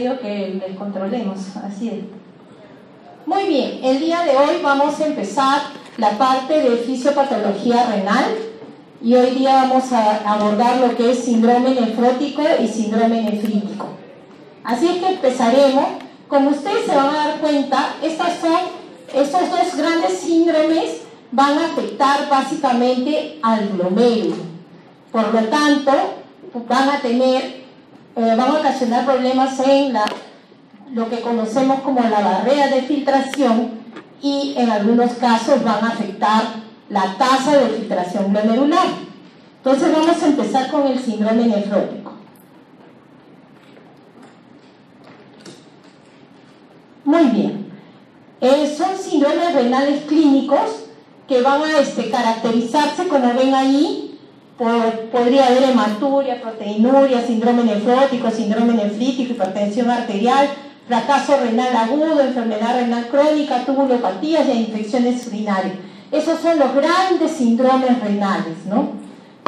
pedido que les controlemos, así es. Muy bien, el día de hoy vamos a empezar la parte de fisiopatología renal y hoy día vamos a abordar lo que es síndrome nefrótico y síndrome nefrítico. Así es que empezaremos. Como ustedes se van a dar cuenta, estos dos grandes síndromes van a afectar básicamente al glomérulo. Por lo tanto, van a ocasionar problemas en lo que conocemos como la barrera de filtración y en algunos casos van a afectar la tasa de filtración glomerular. Entonces vamos a empezar con el síndrome nefrótico. Muy bien. Son síndromes renales clínicos que van a caracterizarse, como ven ahí, podría haber hematuria, proteinuria, síndrome nefrótico, síndrome nefrítico, hipertensión arterial, fracaso renal agudo, enfermedad renal crónica, tubulopatías e infecciones urinarias. Esos son los grandes síndromes renales, ¿no?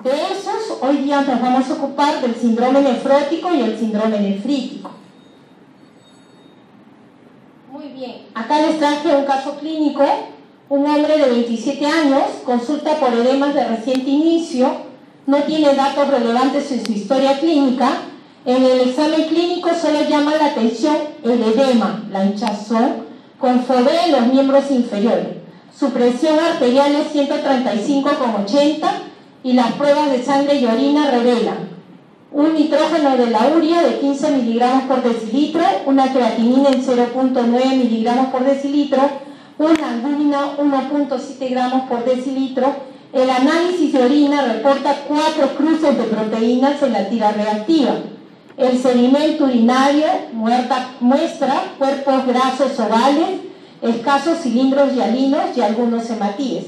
De esos, hoy día nos vamos a ocupar del síndrome nefrótico y el síndrome nefrítico. Muy bien, acá les traje un caso clínico, un hombre de 27 años, consulta por edemas de reciente inicio, no tiene datos relevantes en su historia clínica. En el examen clínico solo llama la atención el edema, la hinchazón, con fobé en los miembros inferiores. Su presión arterial es 135,80 y las pruebas de sangre y orina revelan un nitrógeno de la urea de 15 miligramos por decilitro, una creatinina en 0,9 miligramos por decilitro, una albúmina 1,7 gramos por decilitro. El análisis de orina reporta 4 cruces de proteínas en la tira reactiva. El sedimento urinario muestra cuerpos grasos ovales, escasos cilindros hialinos y algunos hematíes.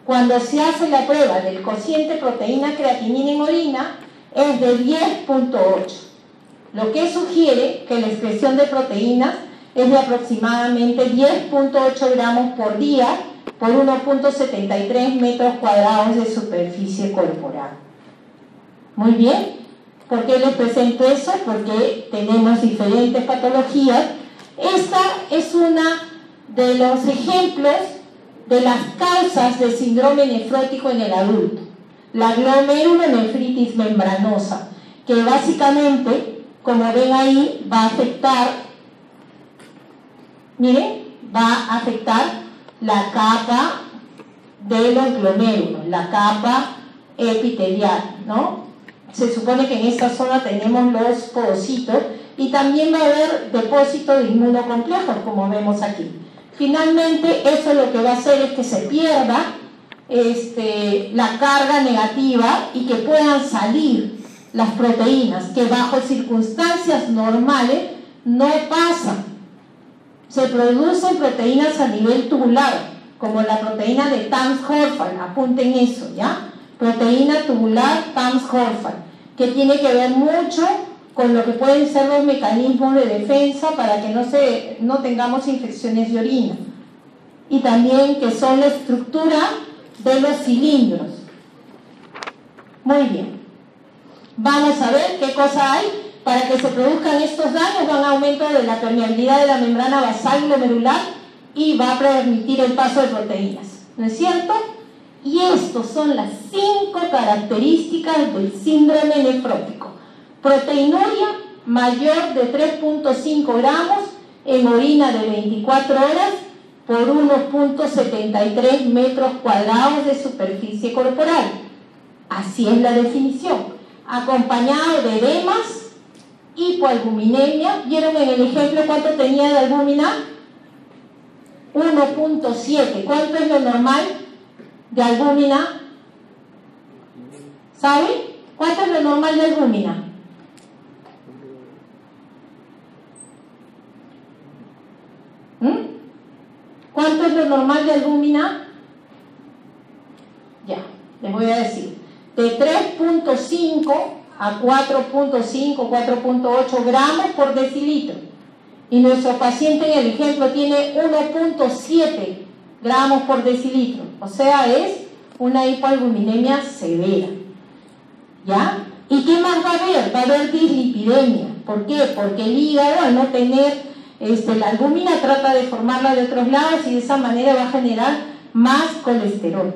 Cuando se hace la prueba del cociente proteína-creatinina en orina, es de 10,8, lo que sugiere que la excreción de proteínas es de aproximadamente 10,8 gramos por día por 1,73 metros cuadrados de superficie corporal. Muy bien, ¿por qué les presento eso? Porque tenemos diferentes patologías. Esta es una de los ejemplos de las causas del síndrome nefrótico en el adulto. La glomerulonefritis membranosa, que básicamente, como ven ahí, va a afectar, miren, va a afectar la capa de los glomérulos, la capa epitelial, ¿no? Se supone que en esta zona tenemos los podocitos y también va a haber depósito de inmunocomplejos, como vemos aquí. Finalmente, eso lo que va a hacer es que se pierda la carga negativa y que puedan salir las proteínas que bajo circunstancias normales no pasan. Se producen proteínas a nivel tubular, como la proteína de Tams-Horfman, apunten eso, ¿ya? Proteína tubular Tams-Horfman, que tiene que ver mucho con lo que pueden ser los mecanismos de defensa para que no tengamos infecciones de orina. Y también que son la estructura de los cilindros. Muy bien. Vamos a ver qué cosa hay. Para que se produzcan estos daños va un aumento de la permeabilidad de la membrana basal glomerular y va a permitir el paso de proteínas, ¿no es cierto? Y estas son las 5 características del síndrome nefrótico. Proteinuria mayor de 3,5 gramos en orina de 24 horas por 1,73 metros cuadrados de superficie corporal. Así es la definición. Acompañado de edemas, hipoalbuminemia. ¿Vieron en el ejemplo cuánto tenía de albúmina? 1,7. ¿Cuánto es lo normal de albúmina? ¿Saben? ¿Cuánto es lo normal de albúmina? ¿Cuánto es lo normal de albúmina? Ya, les voy a decir. De 3,5 a 4,5, 4,8 gramos por decilitro. Y nuestro paciente en el ejemplo tiene 1,7 gramos por decilitro. O sea, es una hipoalbuminemia severa. ¿Ya? ¿Y qué más va a haber? Va a haber dislipidemia. ¿Por qué? Porque el hígado, al no tener la albúmina, trata de formarla de otros lados y de esa manera va a generar más colesterol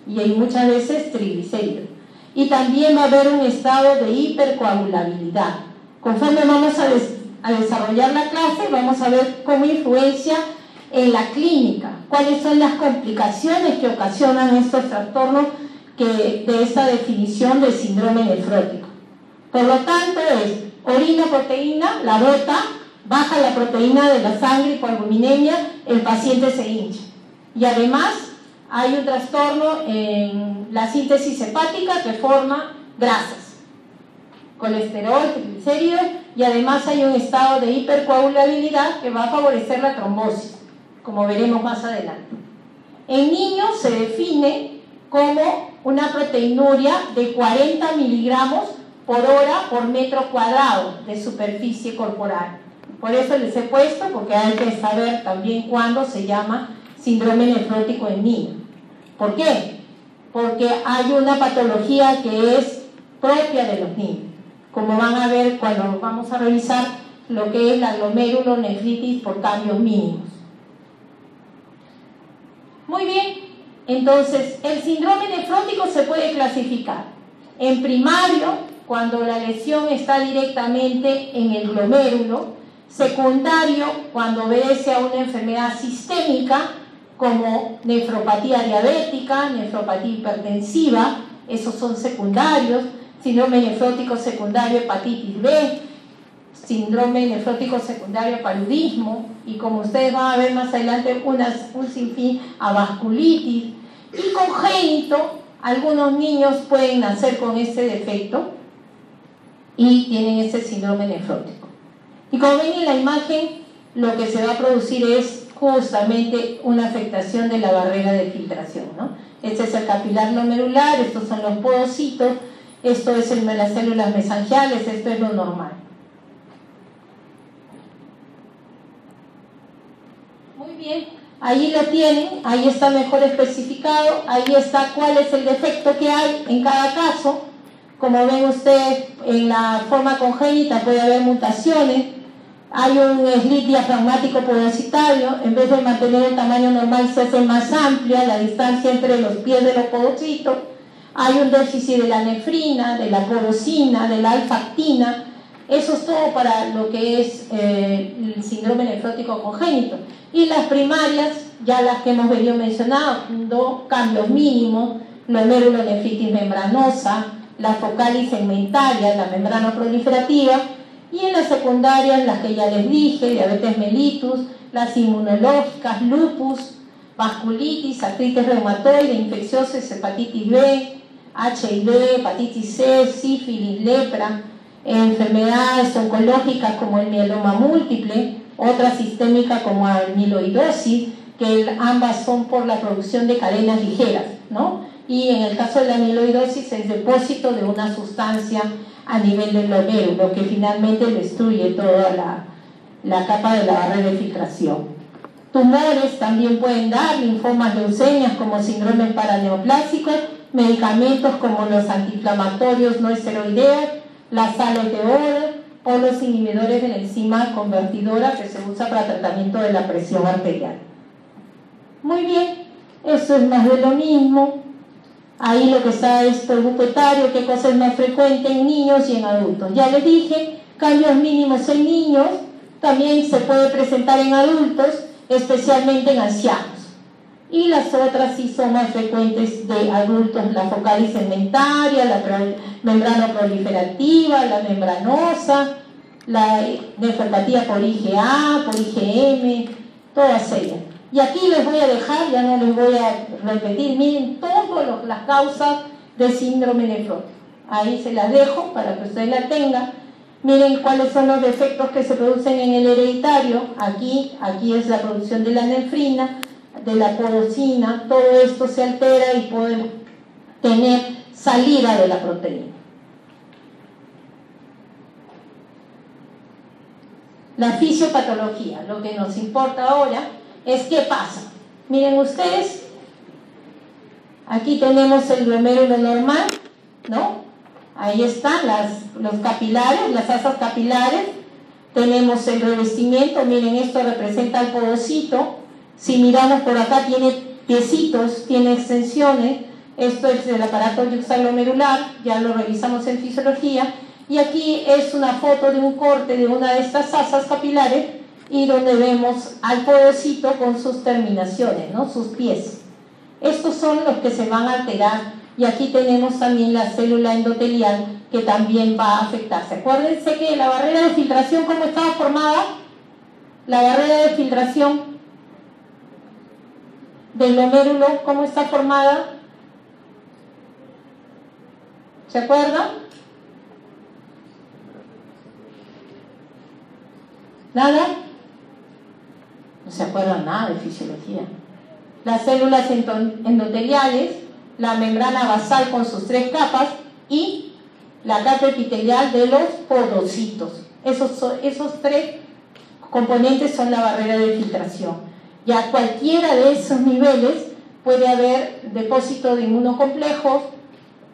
y hay muchas veces triglicéridos. Y también va a haber un estado de hipercoagulabilidad. Conforme vamos a desarrollar la clase, vamos a ver cómo influencia en la clínica, cuáles son las complicaciones que ocasionan estos trastornos de esta definición de síndrome nefrótico. Por lo tanto, es orina proteína, la bota, baja la proteína de la sangre y por albuminemia el paciente se hincha. Y además hay un trastorno en la síntesis hepática que forma grasas, colesterol, triglicéridos, y además hay un estado de hipercoagulabilidad que va a favorecer la trombosis, como veremos más adelante. En niños se define como una proteinuria de 40 miligramos por hora por metro cuadrado de superficie corporal. Por eso les he puesto, porque hay que saber también cuándo se llama síndrome nefrótico en niños. ¿Por qué? Porque hay una patología que es propia de los niños, como van a ver cuando vamos a revisar lo que es la glomerulonefritis por cambios mínimos. Muy bien, entonces el síndrome nefrótico se puede clasificar en primario, cuando la lesión está directamente en el glomérulo; secundario, cuando obedece a una enfermedad sistémica como nefropatía diabética, nefropatía hipertensiva, esos son secundarios; síndrome nefrótico secundario hepatitis B, síndrome nefrótico secundario paludismo, y como ustedes van a ver más adelante, un sinfín a vasculitis. Y congénito, algunos niños pueden nacer con ese defecto y tienen ese síndrome nefrótico. Y como ven en la imagen, lo que se va a producir es justamente una afectación de la barrera de filtración, ¿no? Este es el capilar glomerular, estos son los podocitos, esto es las células mesangiales, esto es lo normal. Muy bien, ahí lo tienen, ahí está mejor especificado, ahí está cuál es el defecto que hay en cada caso. Como ven ustedes, en la forma congénita puede haber mutaciones. Hay un slit diafragmático podocitario, en vez de mantener el tamaño normal se hace más amplia la distancia entre los pies de los podocitos. Hay un déficit de la nefrina, de la podocina, de la alfa-actina. Eso es todo para lo que es el síndrome nefrótico congénito. Y las primarias, ya las que hemos venido mencionando, cambios mínimos, glomerulonefritis membranosa, la focal y segmentaria, la membrana proliferativa, y en las secundarias, las que ya les dije, diabetes mellitus, las inmunológicas, lupus, vasculitis, artritis reumatoide, infecciosis, hepatitis B, HIV, hepatitis C, sífilis, lepra, enfermedades oncológicas como el mieloma múltiple, otra sistémica como la amiloidosis, que ambas son por la producción de cadenas ligeras, ¿no? Y en el caso de la amiloidosis es depósito de una sustancia a nivel del glomérulo que finalmente destruye toda la capa de la barrera de filtración. Tumores también pueden dar, linfomas, leucemias como síndrome paraneoplásico, medicamentos como los antiinflamatorios no esteroideos, las sales de oro o los inhibidores de la enzima convertidora que se usa para tratamiento de la presión arterial. Muy bien, eso es más de lo mismo. Ahí lo que está es polvo etario, qué cosa es más frecuente en niños y en adultos. Ya les dije, cambios mínimos en niños, también se puede presentar en adultos, especialmente en ancianos. Y las otras sí son más frecuentes de adultos, la focal y segmentaria, la membrana proliferativa, la membranosa, la nefropatía por IgA, por IgM, todas ellas. Y aquí les voy a dejar, ya no les voy a repetir, miren todas las causas de síndrome nefrótico. Ahí se las dejo para que ustedes la tengan. Miren cuáles son los defectos que se producen en el hereditario. Aquí es la producción de la nefrina, de la podocina, todo esto se altera y podemos tener salida de la proteína. La fisiopatología, lo que nos importa ahora es qué pasa. Miren ustedes, aquí tenemos el glomérulo normal, ¿no? Ahí están los capilares, las asas capilares. Tenemos el revestimiento, miren, esto representa el podocito. Si miramos por acá, tiene piecitos, tiene extensiones. Esto es el aparato yuxtaglomerular, ya lo revisamos en fisiología. Y aquí es una foto de un corte de una de estas asas capilares y donde vemos al podocito con sus terminaciones, ¿no? Sus pies. Estos son los que se van a alterar. Y aquí tenemos también la célula endotelial que también va a afectarse. Acuérdense que la barrera de filtración, ¿cómo estaba formada? La barrera de filtración del glomérulo, ¿cómo está formada? ¿Se acuerdan? ¿Nada? No se acuerdan nada de fisiología. Las células endoteliales, la membrana basal con sus 3 capas y la capa epitelial de los podocitos. Esos 3 componentes son la barrera de filtración. Ya cualquiera de esos niveles puede haber depósito de inmunocomplejos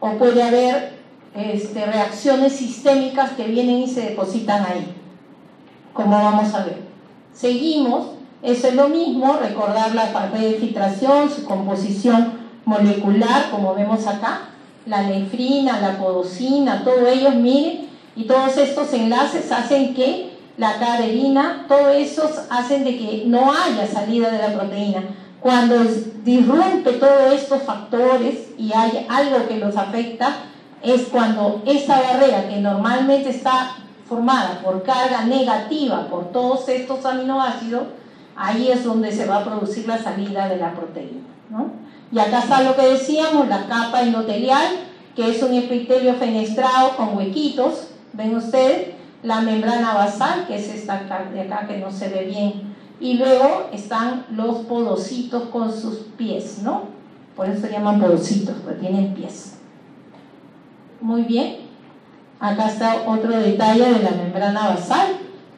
o puede haber reacciones sistémicas que vienen y se depositan ahí, como vamos a ver. Seguimos, eso es lo mismo, recordar la barrera de filtración, su composición molecular, como vemos acá, la nefrina, la podocina, todos ellos, miren, y todos estos enlaces hacen que la caderina, todos esos hacen de que no haya salida de la proteína. Cuando disrumpe todos estos factores y hay algo que los afecta, es cuando esa barrera que normalmente está formada por carga negativa por todos estos aminoácidos, ahí es donde se va a producir la salida de la proteína, ¿no? Y acá está lo que decíamos, la capa endotelial, que es un epitelio fenestrado con huequitos, ven ustedes, la membrana basal, que es esta de acá que no se ve bien, y luego están los podocitos con sus pies, ¿no? Por eso se llaman podocitos, porque tienen pies. Muy bien, acá está otro detalle de la membrana basal,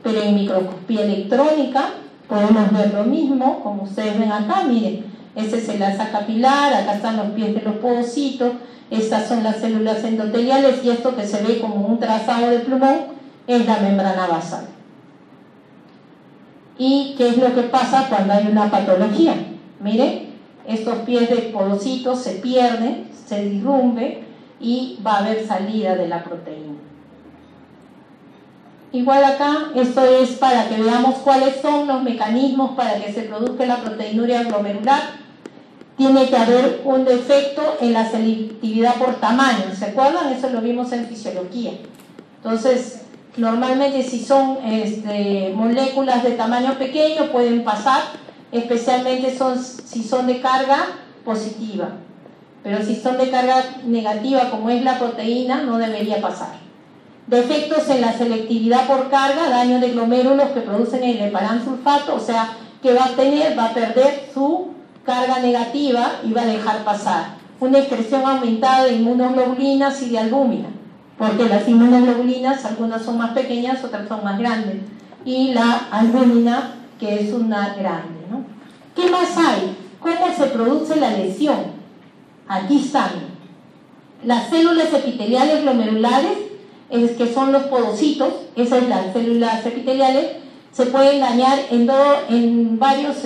pero en microscopía electrónica podemos ver lo mismo, como ustedes ven acá, miren. Este es el asa capilar, acá están los pies de los podocitos, estas son las células endoteliales y esto que se ve como un trazado de plumón es la membrana basal. ¿Y qué es lo que pasa cuando hay una patología? Miren, estos pies de podocitos se pierden, se disrumpen y va a haber salida de la proteína. Igual acá, esto es para que veamos cuáles son los mecanismos para que se produzca la proteinuria glomerular. Tiene que haber un defecto en la selectividad por tamaño, ¿se acuerdan? Eso lo vimos en fisiología. Entonces, normalmente si son moléculas de tamaño pequeño pueden pasar, especialmente si son de carga positiva. Pero si son de carga negativa, como es la proteína, no debería pasar. Defectos en la selectividad por carga, daño de glomérulos que producen el heparansulfato, o sea, que va a perder su carga negativa y va a dejar pasar. Una excreción aumentada de inmunoglobulinas y de albúmina, porque las inmunoglobulinas, algunas son más pequeñas, otras son más grandes, y la albúmina, que es una grande, ¿no? ¿Qué más hay? ¿Cómo se produce la lesión? Aquí están las células epiteliales glomerulares, que son los podocitos, esas son las células epiteliales, se pueden dañar en varios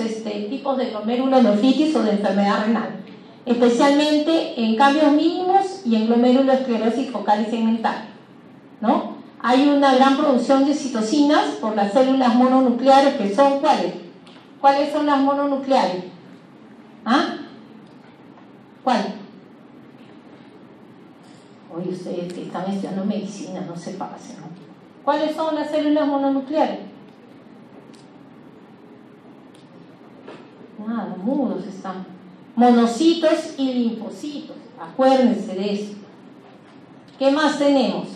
tipos de glomerulonefritis o de enfermedad renal, especialmente en cambios mínimos y en glomerulosclerosis focal y segmental, ¿no? Hay una gran producción de citocinas por las células mononucleares, que son ¿cuáles? ¿Cuáles son las mononucleares? ¿Ah? ¿Cuál? Oye, ustedes que están estudiando medicina, no se pasen, ¿no? ¿Cuáles son las células mononucleares? Nada, mudos están. Monocitos y linfocitos, acuérdense de eso. ¿Qué más tenemos?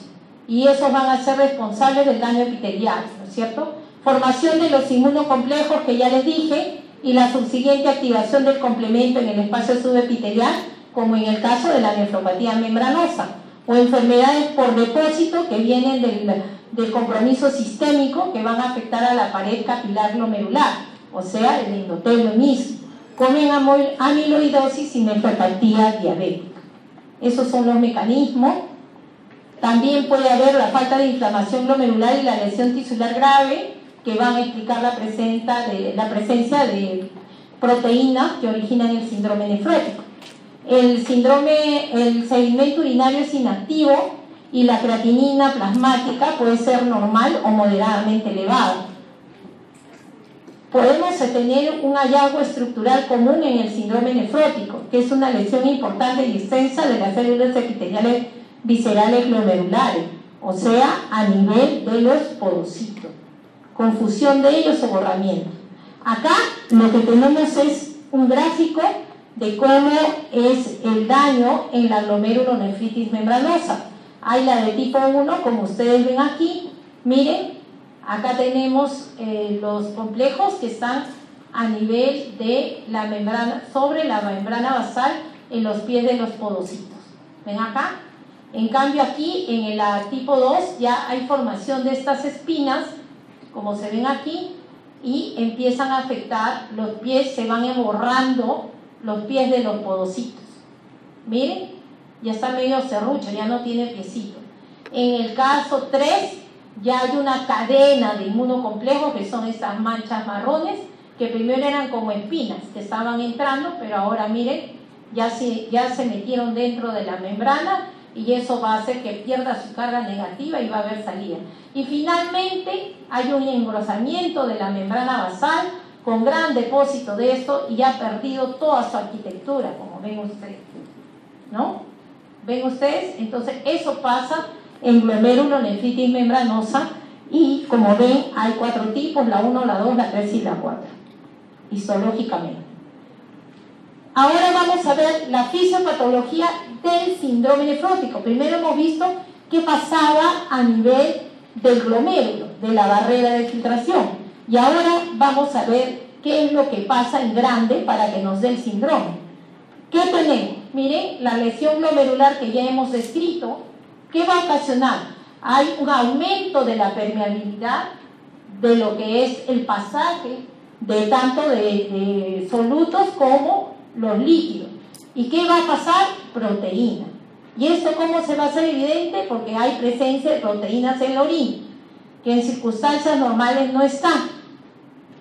Y esos van a ser responsables del daño epitelial, ¿no es cierto? Formación de los inmunocomplejos, que ya les dije, y la subsiguiente activación del complemento en el espacio subepitelial, como en el caso de la nefropatía membranosa, o enfermedades por depósito que vienen del compromiso sistémico, que van a afectar a la pared capilar glomerular, o sea, el endotelio mismo, con amiloidosis y nefropatía diabética. Esos son los mecanismos. También puede haber la falta de inflamación glomerular y la lesión tisular grave, que van a explicar la presencia de proteínas que originan el síndrome nefrótico. El sedimento urinario es inactivo y la creatinina plasmática puede ser normal o moderadamente elevada. Podemos tener un hallazgo estructural común en el síndrome nefrótico, que es una lesión importante y extensa de las células epiteliales viscerales glomerulares, o sea, a nivel de los podocitos. Confusión de ellos o borramiento. Acá lo que tenemos es un gráfico de cómo es el daño en la glomerulonefritis membranosa. Hay la de tipo 1, como ustedes ven aquí. Miren, acá tenemos los complejos que están a nivel de la membrana, sobre la membrana basal en los pies de los podocitos. ¿Ven acá? En cambio aquí, en la tipo 2, ya hay formación de estas espinas, como se ven aquí, y empiezan a afectar los pies, se van emborrando los pies de los podocitos. Miren, ya está medio serrucho, ya no tiene piecito. En el caso 3, ya hay una cadena de inmunocomplejos, que son estas manchas marrones, que primero eran como espinas, que estaban entrando, pero ahora miren, ya se metieron dentro de la membrana, y eso va a hacer que pierda su carga negativa y va a haber salida. Y finalmente hay un engrosamiento de la membrana basal con gran depósito de esto y ha perdido toda su arquitectura, como ven ustedes, ¿no? ¿Ven ustedes? Entonces eso pasa en glomerulonefritis membranosa y como ven hay 4 tipos, la 1, la 2, la 3 y la 4, histológicamente. Ahora vamos a ver la fisiopatología del síndrome nefrótico. Primero hemos visto qué pasaba a nivel del glomérulo, de la barrera de filtración. Y ahora vamos a ver qué es lo que pasa en grande para que nos dé el síndrome. ¿Qué tenemos? Miren, la lesión glomerular que ya hemos descrito, ¿qué va a ocasionar? Hay un aumento de la permeabilidad de lo que es el pasaje de tanto de solutos como los líquidos. ¿Y qué va a pasar? Proteína. ¿Y esto cómo se va a hacer evidente? Porque hay presencia de proteínas en la orina, que en circunstancias normales no están.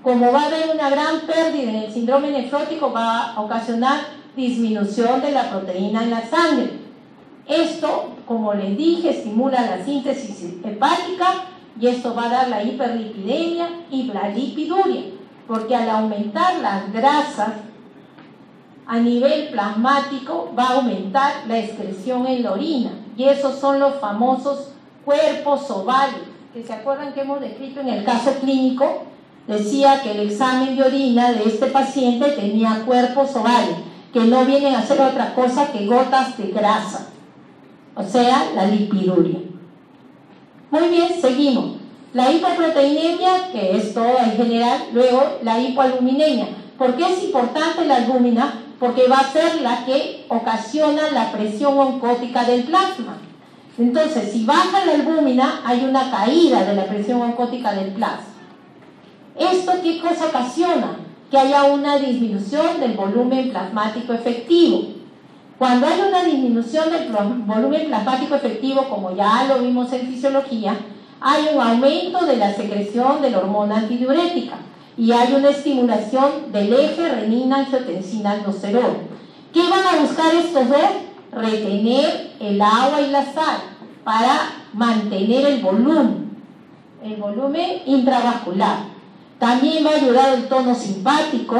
Como va a haber una gran pérdida en el síndrome nefrótico, va a ocasionar disminución de la proteína en la sangre. Esto, como les dije, estimula la síntesis hepática y esto va a dar la hiperlipidemia y la lipiduria, porque al aumentar las grasas a nivel plasmático va a aumentar la excreción en la orina, y esos son los famosos cuerpos ovales, que se acuerdan que hemos descrito en el caso clínico. Decía que el examen de orina de este paciente tenía cuerpos ovales, que no vienen a ser otra cosa que gotas de grasa, o sea, la lipiduria. Muy bien, seguimos. La hipoproteinemia, que es todo en general, luego la hipoalbuminemia. ¿Por qué es importante la albúmina? Porque va a ser la que ocasiona la presión oncótica del plasma. Entonces, si baja la albúmina, hay una caída de la presión oncótica del plasma. ¿Esto qué cosa ocasiona? Que haya una disminución del volumen plasmático efectivo. Cuando hay una disminución del volumen plasmático efectivo, como ya lo vimos en fisiología, hay un aumento de la secreción de la hormona antidiurética y hay una estimulación del eje renina-angiotensina-aldosterona. ¿Qué van a buscar estos dos? Retener el agua y la sal para mantener el volumen intravascular. También va a ayudar el tono simpático.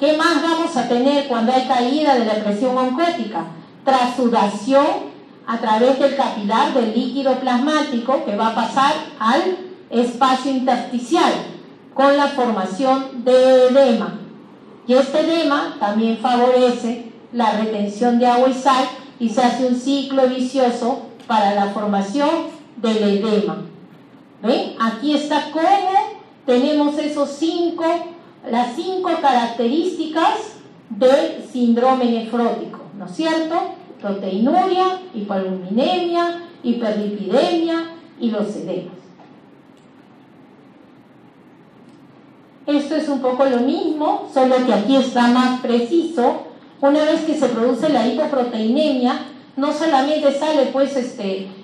¿Qué más vamos a tener cuando hay caída de la presión oncótica? Trasudación a través del capilar del líquido plasmático que va a pasar al espacio intersticial con la formación de edema. Y este edema también favorece la retención de agua y sal y se hace un ciclo vicioso para la formación del edema. ¿Ven? Aquí está cómo tenemos las 5 características del síndrome nefrótico, ¿no es cierto? Proteinuria, hipoalbuminemia, hiperlipidemia y los edemas. Esto es un poco lo mismo, solo que aquí está más preciso. Una vez que se produce la hipoproteinemia, no solamente sale pues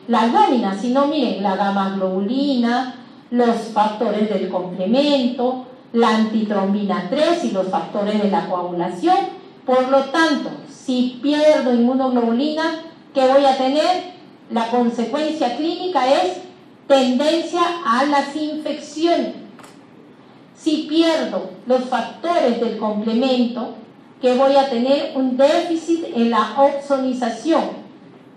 la albúmina, sino miren, la gamma globulina, los factores del complemento, la antitrombina 3 y los factores de la coagulación. Por lo tanto, si pierdo inmunoglobulina, ¿qué voy a tener? La consecuencia clínica es tendencia a las infecciones. Si pierdo los factores del complemento, ¿qué voy a tener? Un déficit en la opsonización.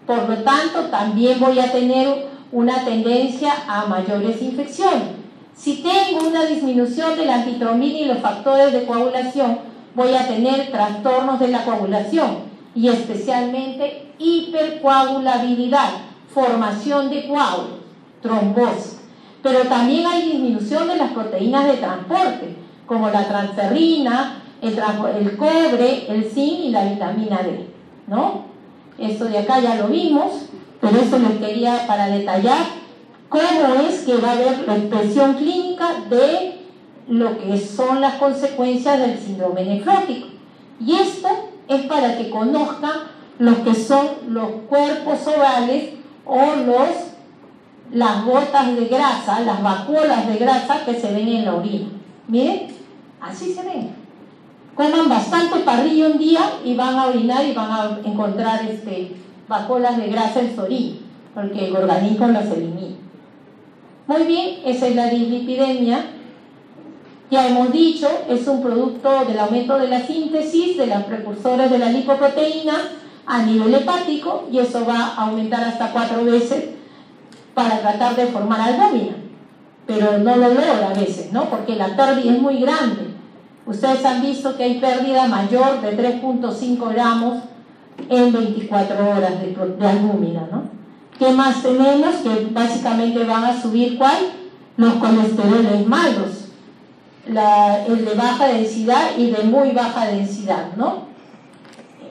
Por lo tanto, también voy a tener una tendencia a mayores infecciones. Si tengo una disminución de la antitrombina y los factores de coagulación, voy a tener trastornos de la coagulación y especialmente hipercoagulabilidad, formación de coágulos, trombosis. Pero también hay disminución de las proteínas de transporte, como la transferrina, el cobre, el zinc y la vitamina D, ¿no? Esto de acá ya lo vimos, pero eso les quería para detallar cómo es que va a haber la expresión clínica de lo que son las consecuencias del síndrome nefrótico. Y esto es para que conozcan lo que son los cuerpos ovales o las gotas de grasa, las vacuolas de grasa que se ven en la orina. Miren, así se ven. Coman bastante parrilla un día y van a orinar y van a encontrar vacuolas de grasa en su orina, porque el organismo las elimina. Muy bien, esa es la dislipidemia. Ya hemos dicho, es un producto del aumento de la síntesis de los precursores de la lipoproteína a nivel hepático, y eso va a aumentar hasta 4 veces para tratar de formar albúmina, pero no lo logra a veces, ¿no? Porque la pérdida es muy grande. Ustedes han visto que hay pérdida mayor de 3.5 gramos en 24 horas de albúmina, ¿no? ¿Qué más tenemos? Que básicamente van a subir, ¿cuál? Los colesteroles malos, el de baja densidad y de muy baja densidad, ¿no?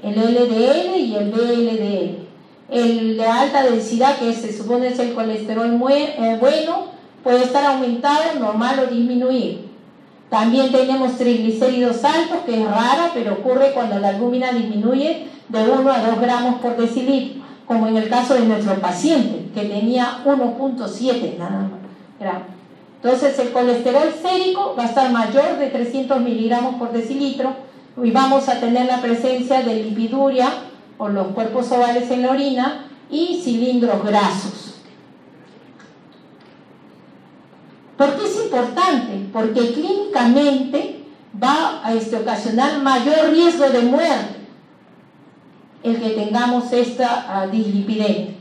El LDL y el VLDL. El de alta densidad, que se supone es el colesterol bueno, puede estar aumentado, normal o disminuido. También tenemos triglicéridos altos, que es rara, pero ocurre cuando la albúmina disminuye de 1 a 2 gramos por decilitro, como en el caso de nuestro paciente, que tenía 1.7 nada más gramos. Entonces el colesterol sérico va a estar mayor de 300 miligramos por decilitro y vamos a tener la presencia de lipiduria o los cuerpos ovales en la orina y cilindros grasos. ¿Por qué es importante? Porque clínicamente va a ocasionar mayor riesgo de muerte el que tengamos esta dislipidemia.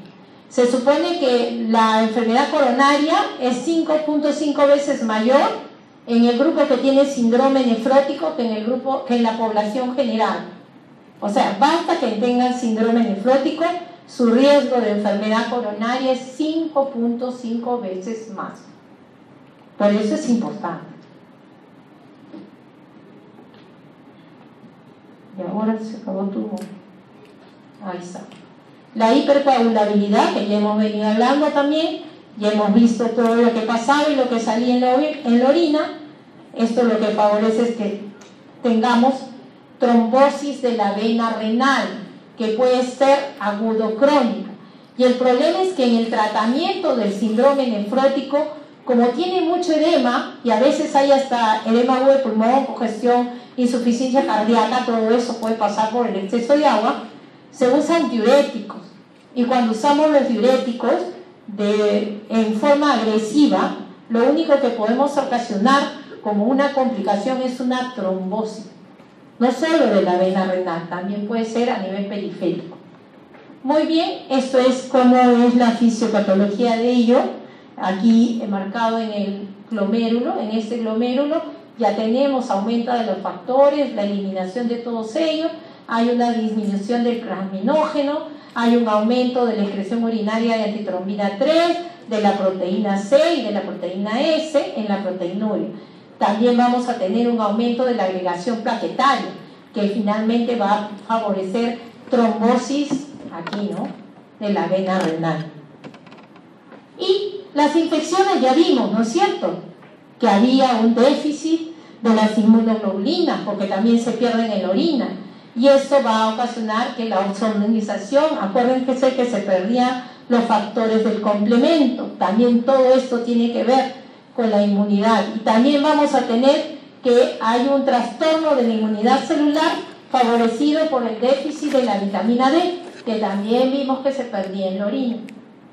Se supone que la enfermedad coronaria es 5.5 veces mayor en el grupo que tiene síndrome nefrótico que en la población general. O sea, basta que tengan síndrome nefrótico, su riesgo de enfermedad coronaria es 5.5 veces más. Por eso es importante. Y ahora se acabó tu... Ahí está. La hipercoagulabilidad, que ya hemos venido hablando también, ya hemos visto todo lo que pasaba y lo que salía en la orina. Esto lo que favorece es que tengamos trombosis de la vena renal, que puede ser agudo crónica. Y el problema es que en el tratamiento del síndrome nefrótico, como tiene mucho edema, y a veces hay hasta edema agudo de pulmón, congestión, insuficiencia cardíaca, todo eso puede pasar por el exceso de agua, se usan diuréticos. Y cuando usamos los diuréticos en forma agresiva, lo único que podemos ocasionar como una complicación es una trombosis. No solo de la vena renal, también puede ser a nivel periférico. Muy bien, esto es cómo es la fisiopatología de ello. Aquí marcado en el glomérulo, en este glomérulo ya tenemos aumento de los factores, la eliminación de todos ellos, hay una disminución del plasminógeno, hay un aumento de la excreción urinaria de antitrombina 3, de la proteína C y de la proteína S en la proteinuria. También vamos a tener un aumento de la agregación plaquetaria, que finalmente va a favorecer trombosis aquí, ¿no?, de la vena renal. Y las infecciones ya vimos, ¿no es cierto?, que había un déficit de las inmunoglobulinas, porque también se pierden en la orina. y esto va a ocasionar que la somnización, acuérdense que se perdían los factores del complemento, también todo esto tiene que ver con la inmunidad, y también vamos a tener que hay un trastorno de la inmunidad celular favorecido por el déficit de la vitamina D, que también vimos que se perdía en la orina,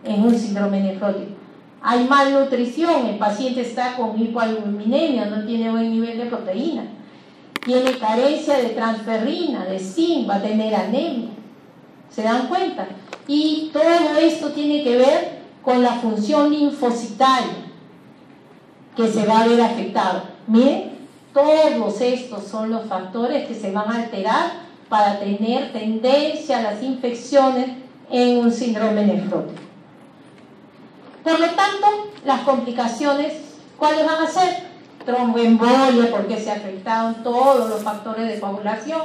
en un síndrome nefrótico. Hay malnutrición, el paciente está con hipoalbuminemia, no tiene buen nivel de proteína, tiene carencia de transferrina, de zinc, va a tener anemia. ¿Se dan cuenta? Y todo esto tiene que ver con la función linfocitaria que se va a ver afectada. Miren, todos estos son los factores que se van a alterar para tener tendencia a las infecciones en un síndrome nefrótico. Por lo tanto, las complicaciones, ¿cuáles van a ser? Tromboembolia, porque se afectaron todos los factores de coagulación,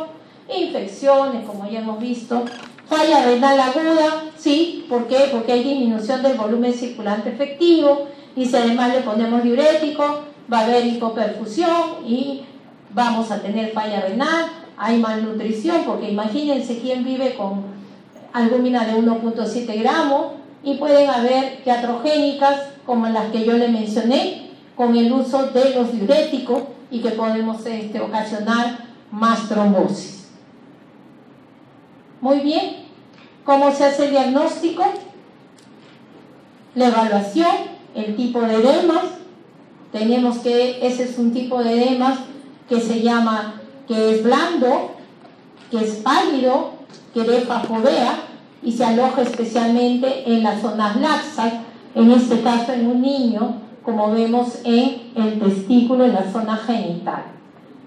infecciones, como ya hemos visto, falla renal aguda, ¿sí? ¿Por qué? Porque hay disminución del volumen circulante efectivo, y si además le ponemos diurético, va a haber hipoperfusión y vamos a tener falla renal, hay malnutrición, porque imagínense quién vive con albúmina de 1.7 gramos, y pueden haber iatrogénicas como las que yo le mencioné, con el uso de los diuréticos, y que podemos ocasionar más trombosis. Muy bien, ¿cómo se hace el diagnóstico? La evaluación, el tipo de edemas. Tenemos que, ese es un tipo de edemas que se llama, que es blando, que es pálido, que fovea, y se aloja especialmente en las zonas laxas, en este caso en un niño, como vemos en el testículo, en la zona genital.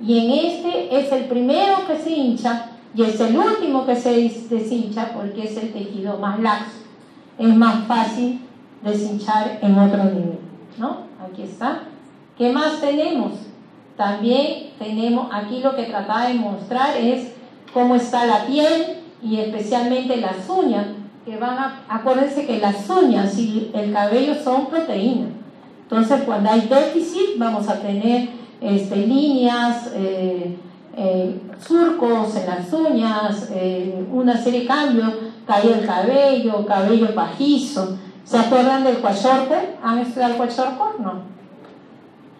Y en este es el primero que se hincha y es el último que se deshincha, porque es el tejido más laxo. Es más fácil deshinchar en otro nivel, ¿no? Aquí está. ¿Qué más tenemos? También tenemos, aquí lo que trataba de mostrar es cómo está la piel y especialmente las uñas, que van a, acuérdense que las uñas y el cabello son proteínas. Entonces, cuando hay déficit, vamos a tener líneas, surcos en las uñas, una serie de cambios, caído el cabello, cabello pajizo. ¿Se acuerdan del kwashiorkor? ¿Han estudiado el kwashiorkor? No.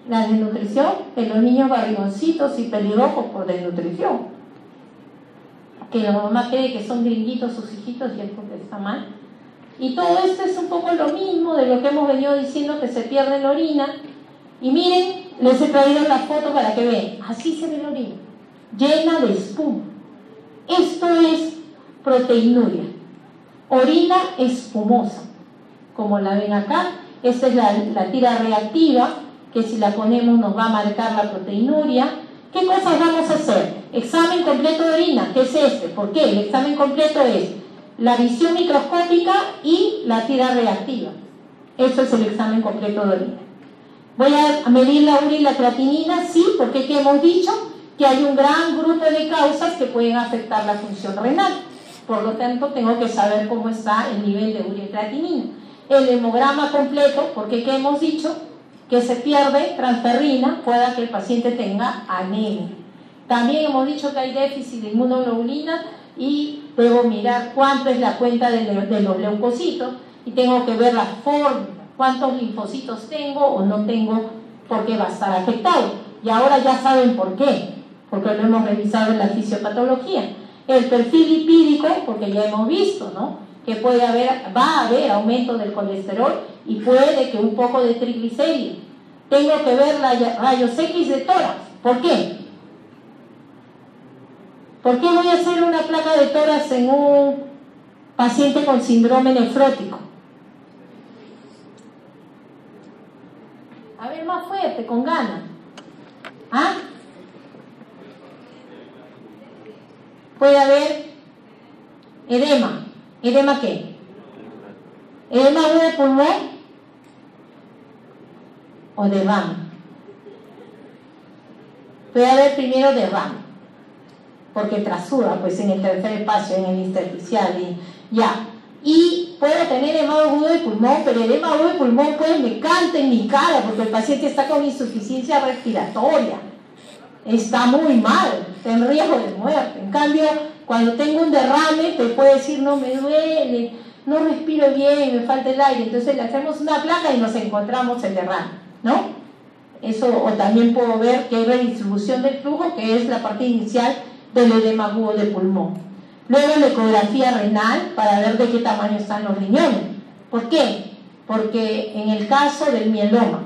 La desnutrición de los niños barrigoncitos y pelirrojos por desnutrición. Que la mamá cree que son gringuitos sus hijitos y es porque está mal. Y todo esto es un poco lo mismo de lo que hemos venido diciendo, que se pierde la orina. Y miren, les he traído la foto para que vean. Así se ve la orina, llena de espuma. Esto es proteinuria, orina espumosa, como la ven acá. Esta es la tira reactiva, que si la ponemos nos va a marcar la proteinuria. ¿Qué cosas vamos a hacer? Examen completo de orina, ¿qué es este? ¿Por qué? El examen completo es la visión microscópica y la tira reactiva. Eso es el examen completo de orina. Voy a medir la urea y la creatinina, sí, porque ¿qué hemos dicho? Que hay un gran grupo de causas que pueden afectar la función renal. Por lo tanto, tengo que saber cómo está el nivel de urea y creatinina. El hemograma completo, porque ¿qué hemos dicho? Que se pierde transferrina, pueda que el paciente tenga anemia. También hemos dicho que hay déficit de inmunoglobulina y debo mirar cuánto es la cuenta de los leucocitos, y tengo que ver la forma, cuántos linfocitos tengo o no tengo, porque va a estar afectado. Y ahora ya saben por qué, porque lo hemos revisado en la fisiopatología. El perfil lipídico, porque ya hemos visto, ¿no?, que va a haber aumento del colesterol y puede que un poco de triglicéridos. Tengo que ver rayos X de tórax. ¿Por qué? ¿Por qué voy a hacer una placa de tórax en un paciente con síndrome nefrótico? A ver, más fuerte, con ganas. ¿Ah? Puede haber edema. ¿Edema qué? ¿Edema de pulmón o de RAM? Puede haber primero de RAM, porque trasuda pues en el tercer espacio, en el intersticial, y ya. Y puedo tener edema agudo de pulmón, pero el edema agudo de pulmón pues me canta en mi cara, porque el paciente está con insuficiencia respiratoria. está muy mal, está en riesgo de muerte. En cambio, cuando tengo un derrame, te puede decir, no me duele, no respiro bien, me falta el aire. Entonces le hacemos una placa y nos encontramos el derrame, ¿no? Eso, o también puedo ver que hay redistribución del flujo, que es la parte inicial del edema agudo de pulmón. Luego la ecografía renal para ver de qué tamaño están los riñones. ¿Por qué? Porque en el caso del mieloma,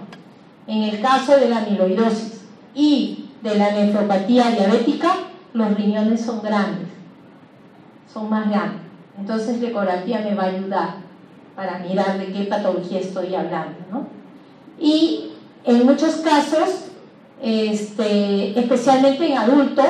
en el caso de la amiloidosis y de la nefropatía diabética, los riñones son grandes, son más grandes. Entonces la ecografía me va a ayudar para mirar de qué patología estoy hablando, ¿no? Y en muchos casos, especialmente en adultos,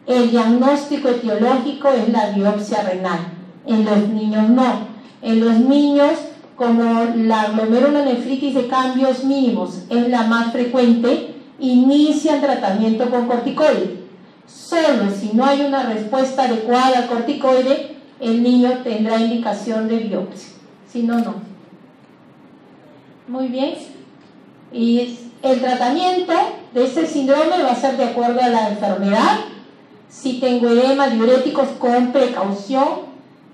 el diagnóstico etiológico es la biopsia renal. En los niños no. En los niños, como la glomerulonefritis de cambios mínimos es la más frecuente, inician tratamiento con corticoides. Solo si no hay una respuesta adecuada al corticoide, el niño tendrá indicación de biopsia. Si no, no. Muy bien. Y el tratamiento de este síndrome va a ser de acuerdo a la enfermedad. Si tengo edema, diuréticos con precaución.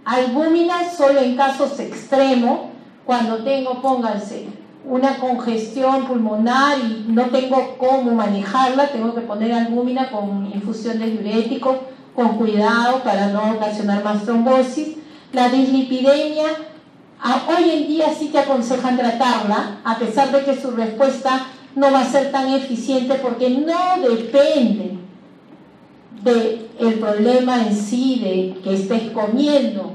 Albúmina solo en casos extremos, cuando tengo, pónganse, una congestión pulmonar y no tengo cómo manejarla, tengo que poner albúmina con infusión de diurético, con cuidado para no ocasionar más trombosis. La dislipidemia, hoy en día sí te aconsejan tratarla, a pesar de que su respuesta no va a ser tan eficiente porque no depende del problema en sí, de que estés comiendo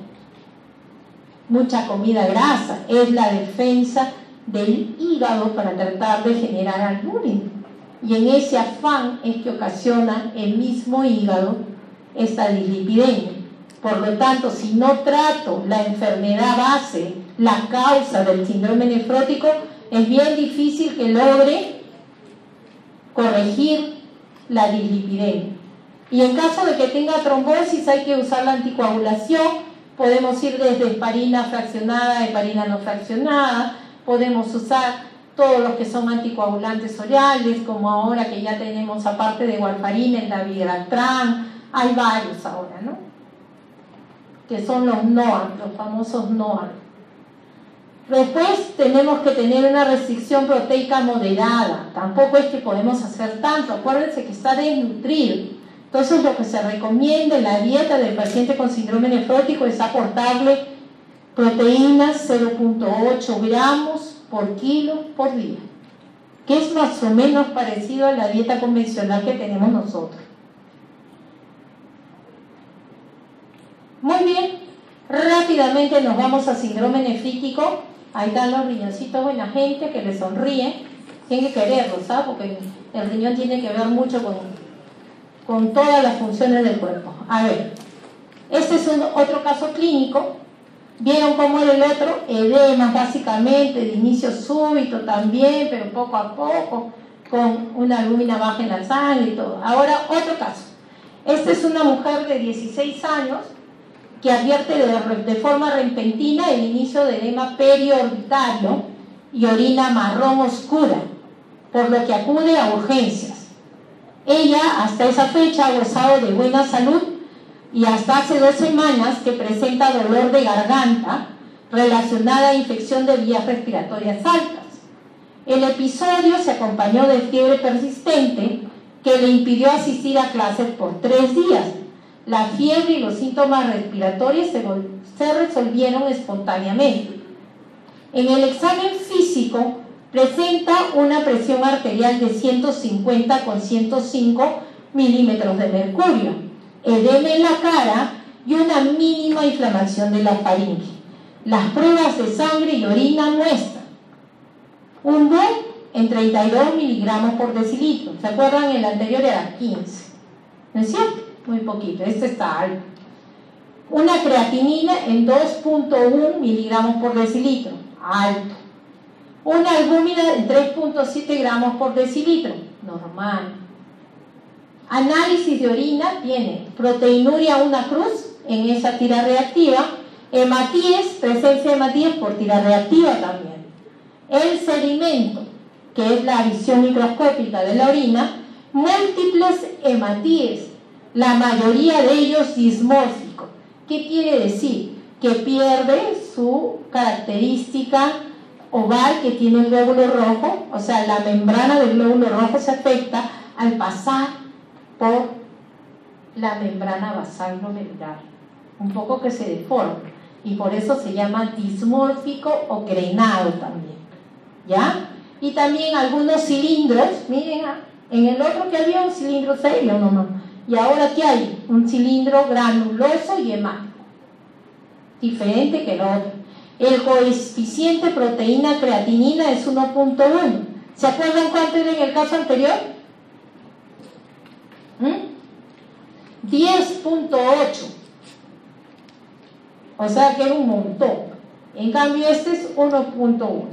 mucha comida grasa, es la defensa del hígado para tratar de generar albúmina. Y en ese afán es que ocasiona el mismo hígado esta dislipidemia. Por lo tanto, si no trato la enfermedad base, la causa del síndrome nefrótico, es bien difícil que logre corregir la dislipidemia. Y en caso de que tenga trombosis hay que usar la anticoagulación. Podemos ir desde heparina fraccionada a heparina no fraccionada. Podemos usar todos los que son anticoagulantes orales, como ahora que ya tenemos, aparte de warfarina, el dabigatran. Hay varios ahora, ¿no? Que son los NOAC, los famosos NOAC. Después tenemos que tener una restricción proteica moderada. Tampoco es que podemos hacer tanto. Acuérdense que está desnutrido. Entonces lo que se recomienda en la dieta del paciente con síndrome nefrótico es aportarle proteínas 0.8 gramos por kilo por día, que es más o menos parecido a la dieta convencional que tenemos nosotros. Muy bien, rápidamente nos vamos a síndrome nefrítico. Ahí están los riñoncitos, buena gente, que le sonríen. Tienen que quererlos, ¿sabes? Porque el riñón tiene que ver mucho con todas las funciones del cuerpo. A ver, este es otro caso clínico. ¿Vieron cómo era el otro? Edemas básicamente, de inicio súbito también, pero poco a poco, con una albúmina baja en la sangre y todo. Ahora, otro caso. Esta es una mujer de 16 años que advierte de forma repentina el inicio de edema periorbitario y orina marrón oscura, por lo que acude a urgencias. Ella hasta esa fecha ha gozado de buena salud y hasta hace 2 semanas que presenta dolor de garganta relacionada a infección de vías respiratorias altas. El episodio se acompañó de fiebre persistente que le impidió asistir a clases por 3 días. La fiebre y los síntomas respiratorios se resolvieron espontáneamente. En el examen físico presenta una presión arterial de 150 con 105 milímetros de mercurio, edema en la cara y una mínima inflamación de la faringe. Las pruebas de sangre y orina muestran un NOR en 32 miligramos por decilitro. ¿Se acuerdan? El anterior era 15. ¿No es cierto? Muy poquito. Este está alto. Una creatinina en 2.1 miligramos por decilitro. Alto. Una albúmina en 3.7 gramos por decilitro. Normal. Análisis de orina tiene proteinuria 1 cruz en esa tira reactiva. Hematíes, presencia de hematíes por tira reactiva también. El sedimento, que es la visión microscópica de la orina, múltiples hematíes, la mayoría de ellos dismórficos. ¿Qué quiere decir? Que pierde su característica oval que tiene el glóbulo rojo, o sea, la membrana del glóbulo rojo se afecta al pasar por la membrana basal glomerular, un poco que se deforma, y por eso se llama dismórfico o grenado también, ¿ya? Y también algunos cilindros, miren, en el otro que había un cilindro serio nomás, y ahora aquí hay un cilindro granuloso y hemático, diferente que el otro. El coeficiente proteína creatinina es 1.1. ¿Se acuerdan cuánto era en el caso anterior? 10.8. O sea que era un montón. En cambio este es 1.1.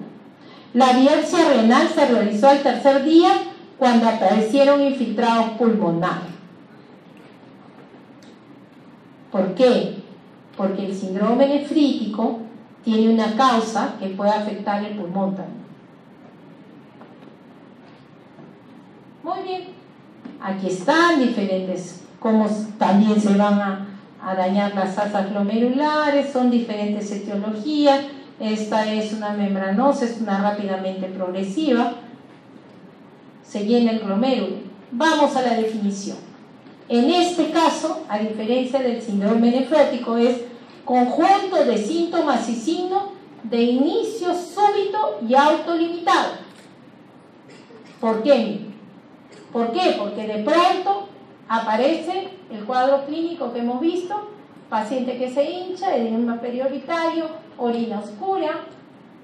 La biopsia renal se realizó al tercer día cuando aparecieron infiltrados pulmonares. ¿Por qué? Porque el síndrome nefrítico tiene una causa que puede afectar el pulmón también. Muy bien. Aquí están diferentes, cómo también se van a dañar las asas glomerulares, son diferentes etiologías. Esta es una membranosa, es una rápidamente progresiva, se llena el glomérulo. Vamos a la definición. En este caso, a diferencia del síndrome nefrótico, es conjunto de síntomas y signos de inicio súbito y autolimitado. ¿Por qué? ¿Por qué? Porque de pronto aparece el cuadro clínico que hemos visto, paciente que se hincha, edema prioritario, orina oscura,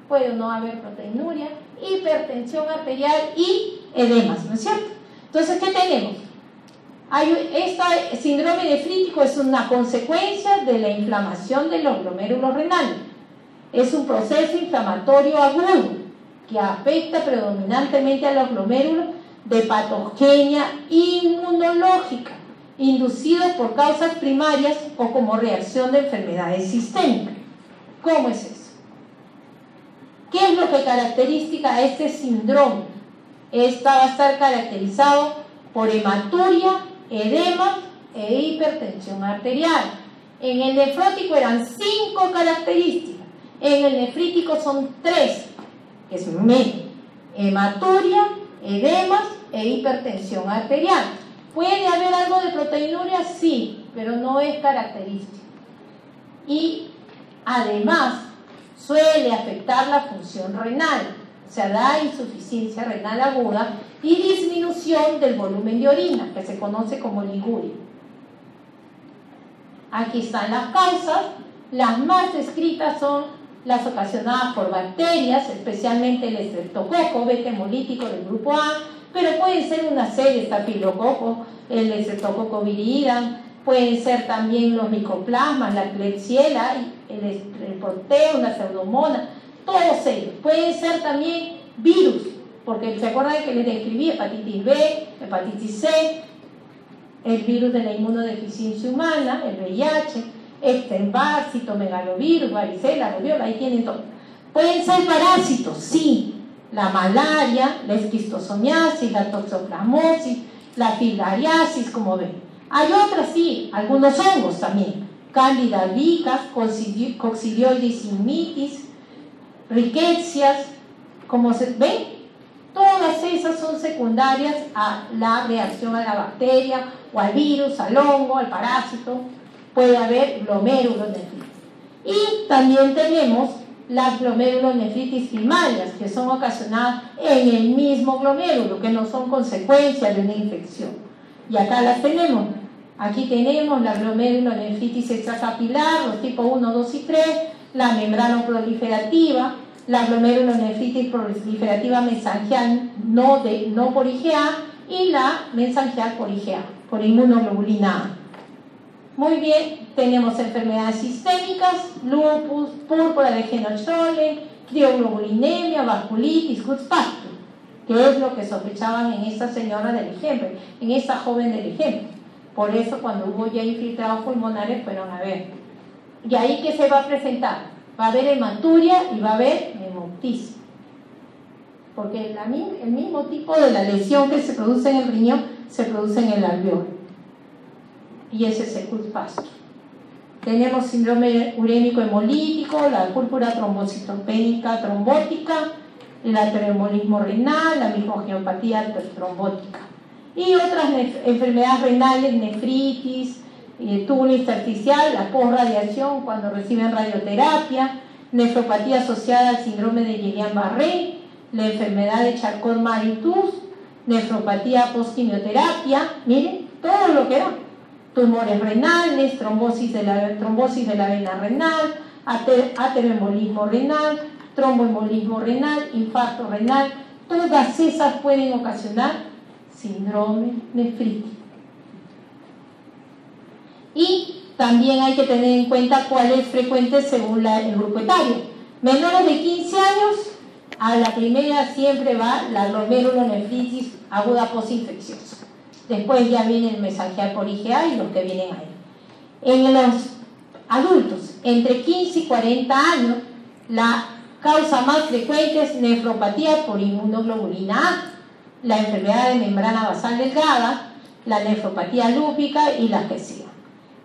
puede no haber proteinuria, hipertensión arterial y edemas, ¿no es cierto? Entonces, ¿qué tenemos? Este síndrome nefrítico es una consecuencia de la inflamación de los glomérulos renales. Es un proceso inflamatorio agudo que afecta predominantemente a los glomérulos de patogenia inmunológica, inducido por causas primarias o como reacción de enfermedades sistémicas. ¿Cómo es eso? ¿Qué es lo que caracteriza a este síndrome? Esta va a estar caracterizado por hematuria, edema e hipertensión arterial. En el nefrótico eran 5 características, en el nefrítico son 3, que es medio: hematuria, edemas e hipertensión arterial. ¿Puede haber algo de proteinuria? Sí, pero no es característico. Y además suele afectar la función renal, o sea, da insuficiencia renal aguda y disminución del volumen de orina, que se conoce como liguria. Aquí están las causas. Las más descritas son las ocasionadas por bacterias, especialmente el estreptococo, beta hemolítico del grupo A, pero pueden ser una serie, estafilococo, el estreptococo viridam, pueden ser también los micoplasmas, la Klebsiella, el proteo, la pseudomonas, todos ellos. Pueden ser también virus, porque se acuerdan que les describí hepatitis B, hepatitis C, el virus de la inmunodeficiencia humana, el VIH, Epstein-Barr, citomegalovirus, varicela, rubiola, ahí tienen todo. Pueden ser parásitos, sí, la malaria, la esquistosomiasis, la toxoplasmosis, la filariasis, como ven. Hay otras, sí, algunos hongos también, Candida albicans, Coccidioides immitis, rickettsias, como se ven. Todas esas son secundarias a la reacción a la bacteria o al virus, al hongo, al parásito. Puede haber glomerulonefritis. Y también tenemos las glomerulonefritis primarias, que son ocasionadas en el mismo glomérulo, que no son consecuencia de una infección. Y acá las tenemos. Aquí tenemos la glomerulonefritis extracapilar, los tipos 1, 2 y 3, la membrana proliferativa, la glomerulonefritis proliferativa mesangial no por IgA y la mesangial por IgA, por inmunoglobulina A. Muy bien, tenemos enfermedades sistémicas, lupus, púrpura de Henoch-Schönlein, crioglobulinemia, vasculitis, Gutt's-Pasteur, que es lo que sospechaban en esta señora del ejemplo, en esta joven del ejemplo. Por eso cuando hubo ya infiltrados pulmonares fueron a ver. ¿Y ahí qué se va a presentar? Va a haber hematuria y va a haber hemoptisis. Porque el mismo tipo de la lesión que se produce en el riñón se produce en el alveolo. Y ese es el culpastro. Tenemos síndrome urémico hemolítico, la púrpura trombocitopénica trombótica, el arterioembolismo renal, la microangiopatía trombótica. Y otras enfermedades renales, nefritis, túbulo intersticial, la posradiación cuando reciben radioterapia, nefropatía asociada al síndrome de Guillain-Barré, la enfermedad de Charcot-Marie-Tooth, nefropatía postquimioterapia, miren, todo lo que da. Tumores renales, trombosis de la vena renal, ateroembolismo renal, tromboembolismo renal, infarto renal, todas esas pueden ocasionar síndrome nefrítico. Y también hay que tener en cuenta cuál es frecuente según el grupo etario. Menores de 15 años, a la primera siempre va la glomerulonefritis aguda postinfecciosa. Después ya viene el mesangial por IgA y los que vienen ahí. En los adultos, entre 15 y 40 años, la causa más frecuente es nefropatía por inmunoglobulina A, la enfermedad de membrana basal delgada, la nefropatía lúpica y las que sean.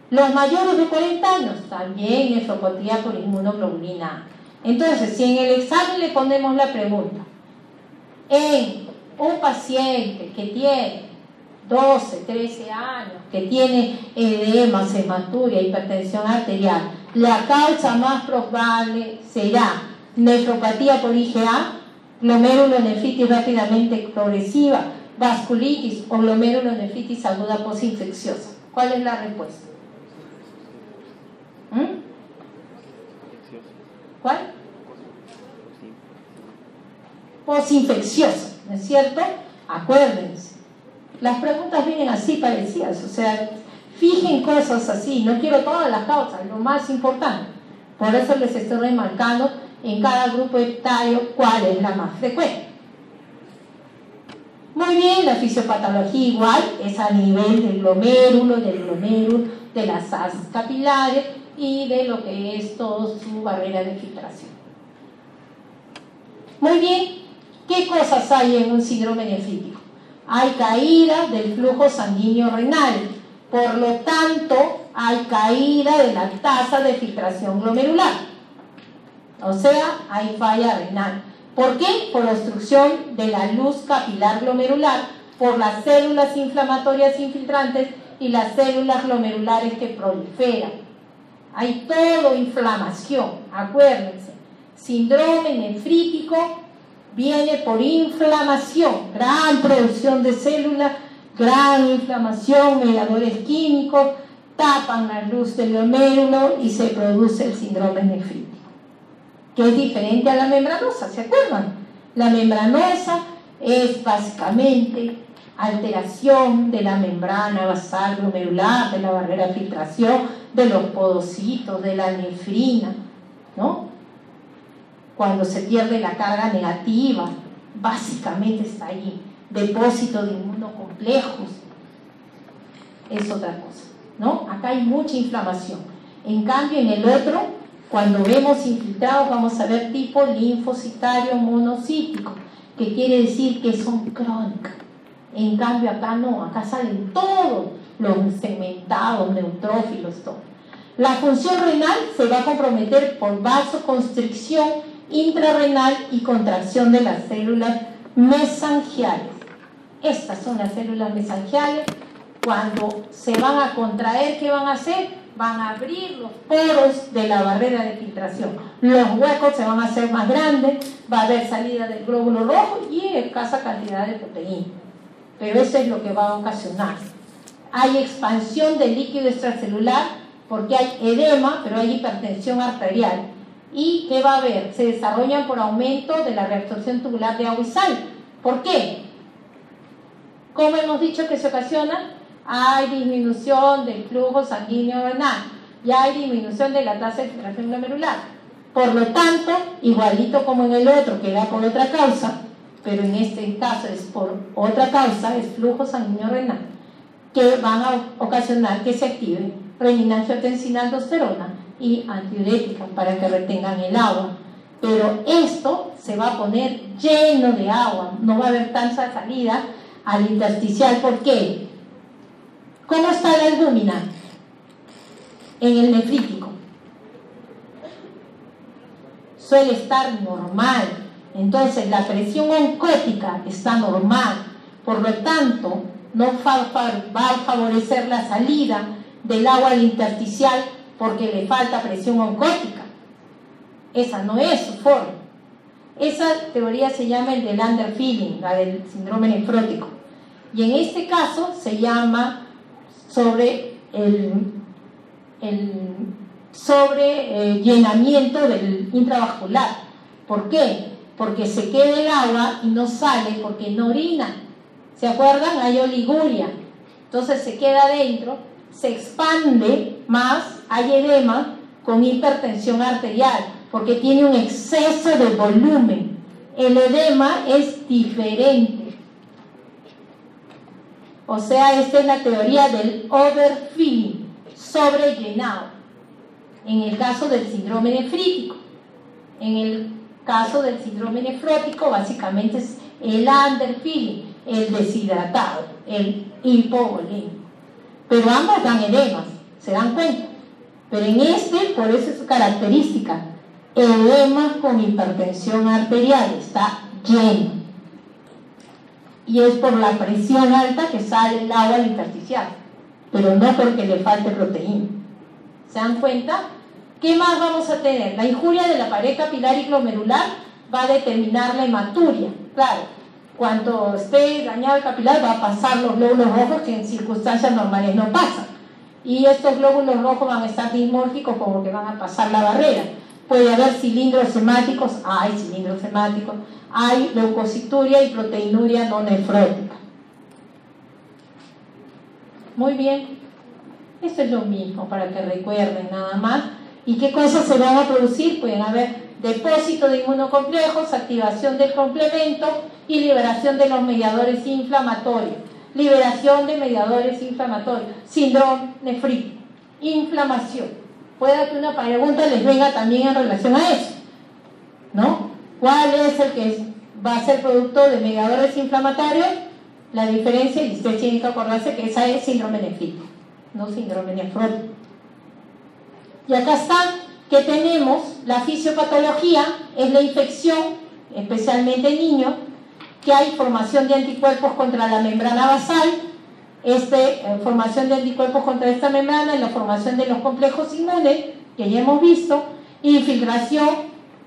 Los mayores de 40 años, también nefropatía por inmunoglobulina A. Entonces, si en el examen le ponemos la pregunta, en un paciente que tiene 12, 13 años, que tiene edema, hematuria, hipertensión arterial, la causa más probable será nefropatía por IgA, glomerulonefritis rápidamente progresiva, vasculitis o glomerulonefritis aguda postinfecciosa. ¿Cuál es la respuesta? ¿Cuál? Postinfecciosa, ¿no es cierto? Acuérdense. Las preguntas vienen así parecidas, o sea, fijen cosas así, no quiero todas las causas, lo más importante. Por eso les estoy remarcando en cada grupo etario cuál es la más frecuente. Muy bien, la fisiopatología igual es a nivel del glomérulo, de las asas capilares y de lo que es toda su barrera de filtración. Muy bien, ¿qué cosas hay en un síndrome nefrítico? Hay caída del flujo sanguíneo renal, por lo tanto hay caída de la tasa de filtración glomerular, o sea, hay falla renal. ¿Por qué? Por obstrucción de la luz capilar glomerular, por las células inflamatorias infiltrantes y las células glomerulares que proliferan. Hay todo inflamación, acuérdense, síndrome nefrítico viene por inflamación, gran producción de células, gran inflamación, mediadores químicos, tapan la luz del glomérulo y se produce el síndrome nefrítico, que es diferente a la membranosa, ¿se acuerdan? La membranosa es básicamente alteración de la membrana basal glomerular, de la barrera de filtración, de los podocitos, de la nefrina, ¿no? Cuando se pierde la carga negativa, básicamente está ahí. Depósito de inmunocomplejos es otra cosa, ¿no? Acá hay mucha inflamación. En cambio, en el otro, cuando vemos infiltrados, vamos a ver tipo linfocitario monocítico, que quiere decir que son crónicas. En cambio, acá no, acá salen todos los segmentados, neutrófilos, todo. La función renal se va a comprometer por vasoconstricción intrarrenal y contracción de las células mesangiales. Estas son las células mesangiales. Cuando se van a contraer, ¿qué van a hacer? Van a abrir los poros de la barrera de filtración. Los huecos se van a hacer más grandes, va a haber salida del glóbulo rojo y escasa cantidad de proteína. Pero eso es lo que va a ocasionar. Hay expansión del líquido extracelular porque hay edema, pero hay hipertensión arterial. ¿Y qué va a haber? Se desarrollan por aumento de la reabsorción tubular de agua y sal. ¿Por qué? ¿Cómo hemos dicho que se ocasiona? Hay disminución del flujo sanguíneo renal y hay disminución de la tasa de filtración glomerular. Por lo tanto, igualito como en el otro, que era por otra causa, pero en este caso es por otra causa, es flujo sanguíneo renal, que van a ocasionar que se active renina-angiotensina-aldosterona y antidiuréticas para que retengan el agua. Pero esto se va a poner lleno de agua, no va a haber tanta salida al intersticial. ¿Por qué? ¿Cómo está la albúmina en el nefrítico? Suele estar normal. Entonces la presión oncótica está normal. Por lo tanto, no va a favorecer la salida del agua al intersticial porque le falta presión oncótica. Esa no es su forma. Esa teoría se llama el del underfilling, la del síndrome nefrótico. Y en este caso se llama sobre llenamiento del intravascular. ¿Por qué? Porque se queda el agua y no sale porque no orina. ¿Se acuerdan? Hay oliguria. Entonces se queda adentro, se expande más, hay edema con hipertensión arterial, porque tiene un exceso de volumen. El edema es diferente. O sea, esta es la teoría del overfilling, sobrellenado. En el caso del síndrome nefrítico. En el caso del síndrome nefrótico, básicamente es el underfilling, el deshidratado, el hipovolémico. Pero ambas dan edemas, ¿se dan cuenta? Pero en este, por eso es su característica, edema con hipertensión arterial, está lleno. Y es por la presión alta que sale el agua al intersticial, pero no porque le falte proteína. ¿Se dan cuenta? ¿Qué más vamos a tener? La injuria de la pared capilar y glomerular va a determinar la hematuria. Claro, cuando esté dañado el capilar va a pasar los glóbulos rojos que en circunstancias normales no pasan. Y estos glóbulos rojos van a estar dismórficos como que van a pasar la barrera. Puede haber cilindros hemáticos, hay leucocituria y proteinuria no nefrótica. Muy bien, esto es lo mismo para que recuerden nada más. ¿Y qué cosas se van a producir? Pueden haber depósito de inmunocomplejos, activación del complemento y liberación de los mediadores inflamatorios. Liberación de mediadores inflamatorios, síndrome nefrítico, inflamación. Puede que una pregunta les venga también en relación a eso, ¿no? ¿Cuál es el que va a ser producto de mediadores inflamatorios? La diferencia, y usted tiene que acordarse que esa es síndrome nefrítico, no síndrome nefrótico. Y acá está que tenemos la fisiopatología, es la infección, especialmente en niños, que hay formación de anticuerpos contra la membrana basal, formación de anticuerpos contra esta membrana, la formación de los complejos inmunes, que ya hemos visto, infiltración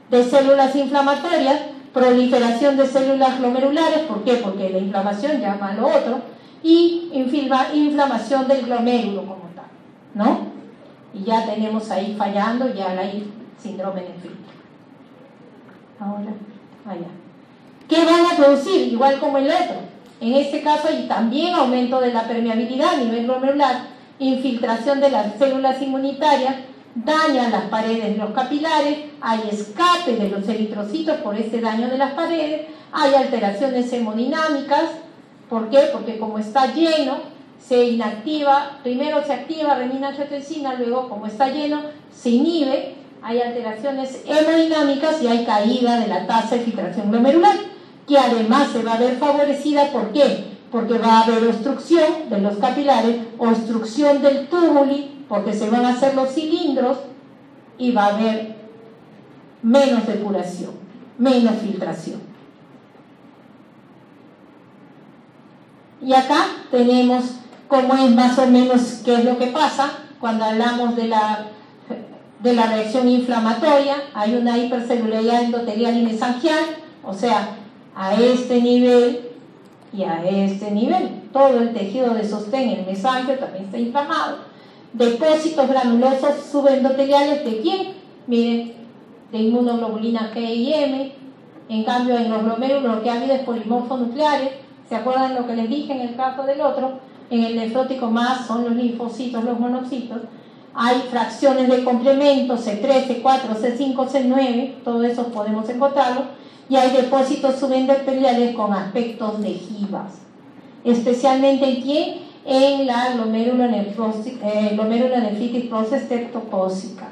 de células inflamatorias, proliferación de células glomerulares, ¿por qué? Porque la inflamación llama a lo otro, y inflamación del glomérulo como tal, ¿no? Y ya tenemos ahí fallando ya la síndrome nefrítico. Ahora, allá. ¿Qué van a producir? Igual como el otro. En este caso hay también aumento de la permeabilidad a nivel glomerular, infiltración de las células inmunitarias, dañan las paredes de los capilares, hay escape de los eritrocitos por ese daño de las paredes, hay alteraciones hemodinámicas. ¿Por qué? Porque como está lleno, se inactiva, primero se activa renina-angiotensina, luego como está lleno, se inhibe, hay alteraciones hemodinámicas y hay caída de la tasa de filtración glomerular, que además se va a ver favorecida, ¿por qué? Porque va a haber obstrucción de los capilares, obstrucción del túbuli, porque se van a hacer los cilindros y va a haber menos depuración, menos filtración. Y acá tenemos cómo es más o menos qué es lo que pasa cuando hablamos de la reacción inflamatoria. Hay una hipercelularidad endotelial y mesangial, o sea, a este nivel y a este nivel. Todo el tejido de sostén, el mesangio, también está inflamado. Depósitos granulosos subendoteliales, ¿de quién? Miren, de inmunoglobulina G y M. En cambio, en los glomérulos lo que ha habido es polimorfos nucleares. ¿Se acuerdan lo que les dije en el caso del otro? En el nefrótico más son los linfocitos, los monocitos. Hay fracciones de complemento, C3, C4, C5, C9, todos esos podemos encontrarlos. Y hay depósitos subendoteliales con aspectos de jivas. Especialmente ¿en quién? En la glomerulonefritis prostreptocócica,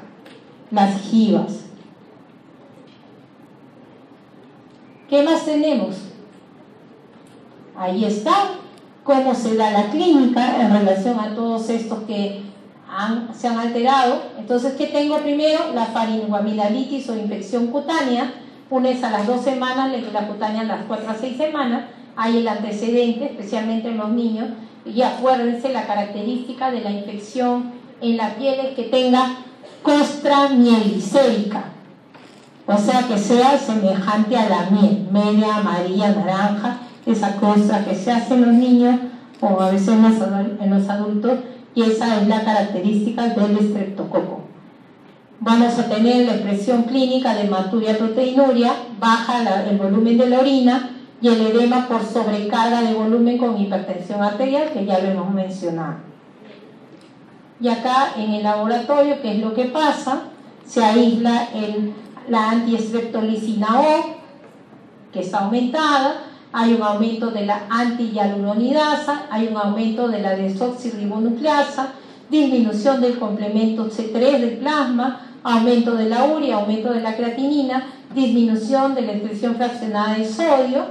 las jivas. ¿Qué más tenemos? Ahí está cómo se da la clínica en relación a todos estos que se han alterado. Entonces, ¿qué tengo primero? La faringoamidalitis o infección cutánea. Una es a las 2 semanas, la cutánea a las 4 a 6 semanas. Hay el antecedente, especialmente en los niños. Y acuérdense, la característica de la infección en la piel es que tenga costra mielicérica, o sea, que sea semejante a la miel, media amarilla, naranja, esa costra que se hace en los niños o a veces en los adultos, y esa es la característica del estreptococo. Vamos a tener la expresión clínica de hematuria, proteinuria, baja el volumen de la orina y el edema por sobrecarga de volumen con hipertensión arterial, que ya lo hemos mencionado. Y acá en el laboratorio, ¿qué es lo que pasa? Se aísla la antiestreptolicina O, que está aumentada, hay un aumento de la anti-hialuronidasa, hay un aumento de la desoxirribonucleasa, disminución del complemento C3 del plasma, aumento de la urea, aumento de la creatinina, disminución de la excreción fraccionada de sodio,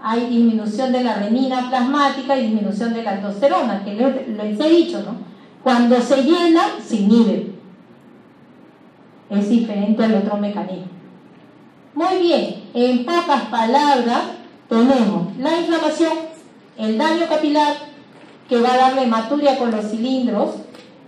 hay disminución de la renina plasmática y disminución de la aldosterona, que les he dicho, ¿no? Cuando se llena, se inhibe. Es diferente al otro mecanismo. Muy bien, en pocas palabras, tenemos la inflamación, el daño capilar, que va a dar la hematuria con los cilindros,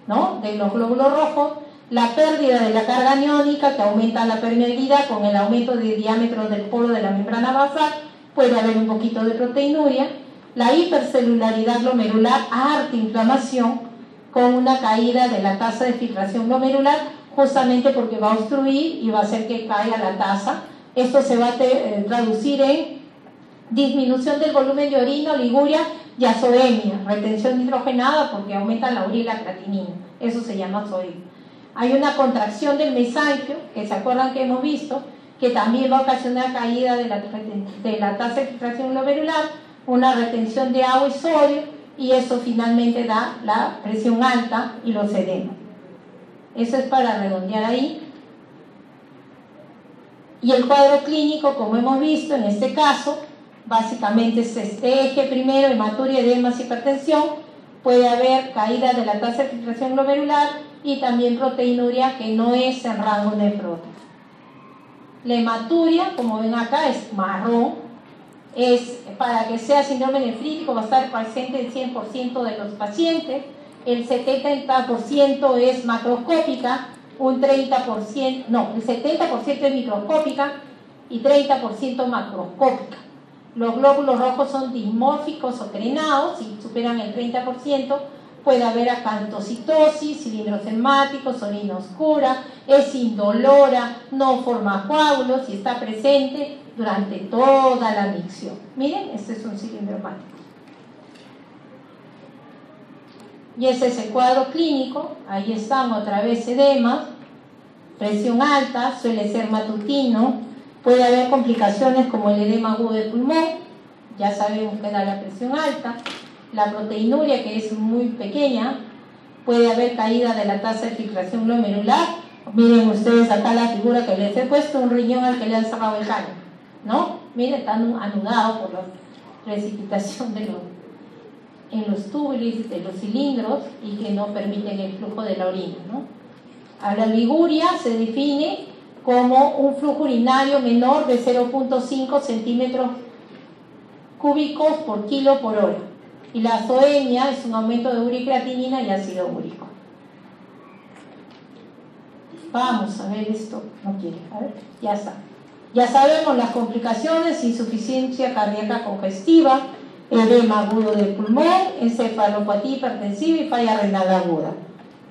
¿no?, de los glóbulos rojos, la pérdida de la carga aniónica, que aumenta la permeabilidad con el aumento de diámetro del poro de la membrana basal, puede haber un poquito de proteinuria, la hipercelularidad glomerular, harta inflamación, con una caída de la tasa de filtración glomerular, justamente porque va a obstruir y va a hacer que caiga la tasa. Esto se va a traducir en disminución del volumen de orina, oliguria y azoemia, retención nitrogenada porque aumenta la urea y la creatinina. Eso se llama azoemia. Hay una contracción del mesanquio, que se acuerdan que hemos visto, que también va a ocasionar caída de la tasa de filtración glomerular, una retención de agua y sodio, y eso finalmente da la presión alta y los edemas. Eso es para redondear ahí. Y el cuadro clínico, como hemos visto en este caso, básicamente es este eje primero: hematuria, edemas, hipertensión. Puede haber caída de la tasa de filtración glomerular y también proteinuria, que no es en rango nefrótico. La hematuria, como ven acá, es marrón. Para que sea síndrome nefrítico va a estar presente el 100% de los pacientes. El 70% es macroscópica, el 70% es microscópica y 30% macroscópica. Los glóbulos rojos son dismórficos o crenados, si superan el 30%, puede haber acantocitosis, cilindros hemáticos, orina oscura, es indolora, no forma coágulos y está presente durante toda la micción. Miren, este es un cilindro hemático. Y ese es el cuadro clínico. Ahí están otra vez edemas, presión alta, suele ser matutino, puede haber complicaciones como el edema agudo de pulmón, ya sabemos que da la presión alta, la proteinuria, que es muy pequeña, puede haber caída de la tasa de filtración glomerular. Miren ustedes acá la figura que les he puesto, un riñón al que le han cerrado el caño, ¿no? Miren, están anudados por la precipitación en los túbulos de los cilindros y que no permiten el flujo de la orina, ¿no? A la oliguria se define como un flujo urinario menor de 0.5 centímetros cúbicos por kilo por hora. Y la azoemia es un aumento de urea y creatinina y ácido úrico. Vamos a ver esto. No quiere. A ver, ya está. Ya sabemos las complicaciones: insuficiencia cardíaca congestiva, edema agudo del pulmón, encefalopatía hipertensiva y falla renal aguda.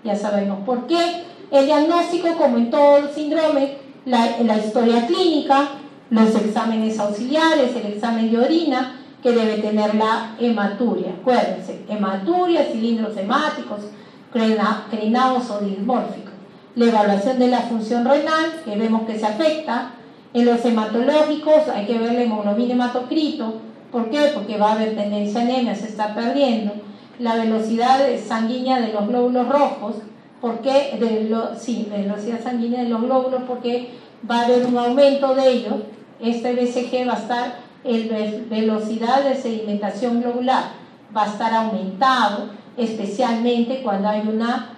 Ya sabemos por qué. El diagnóstico, como en todos los síndromes, la historia clínica, los exámenes auxiliares, el examen de orina, que debe tener la hematuria. Acuérdense, hematuria, cilindros hemáticos, crenados o dismórficos. La evaluación de la función renal, que vemos que se afecta. En los hematológicos hay que ver la hemoglobina hematocrito. ¿Por qué? Porque va a haber tendencia a anemia, se está perdiendo. La velocidad sanguínea de los glóbulos rojos. ¿Por qué? Velocidad sanguínea de los glóbulos, porque va a haber un aumento de ellos. Este BCG va a estar velocidad de sedimentación globular va a estar aumentado, especialmente cuando hay una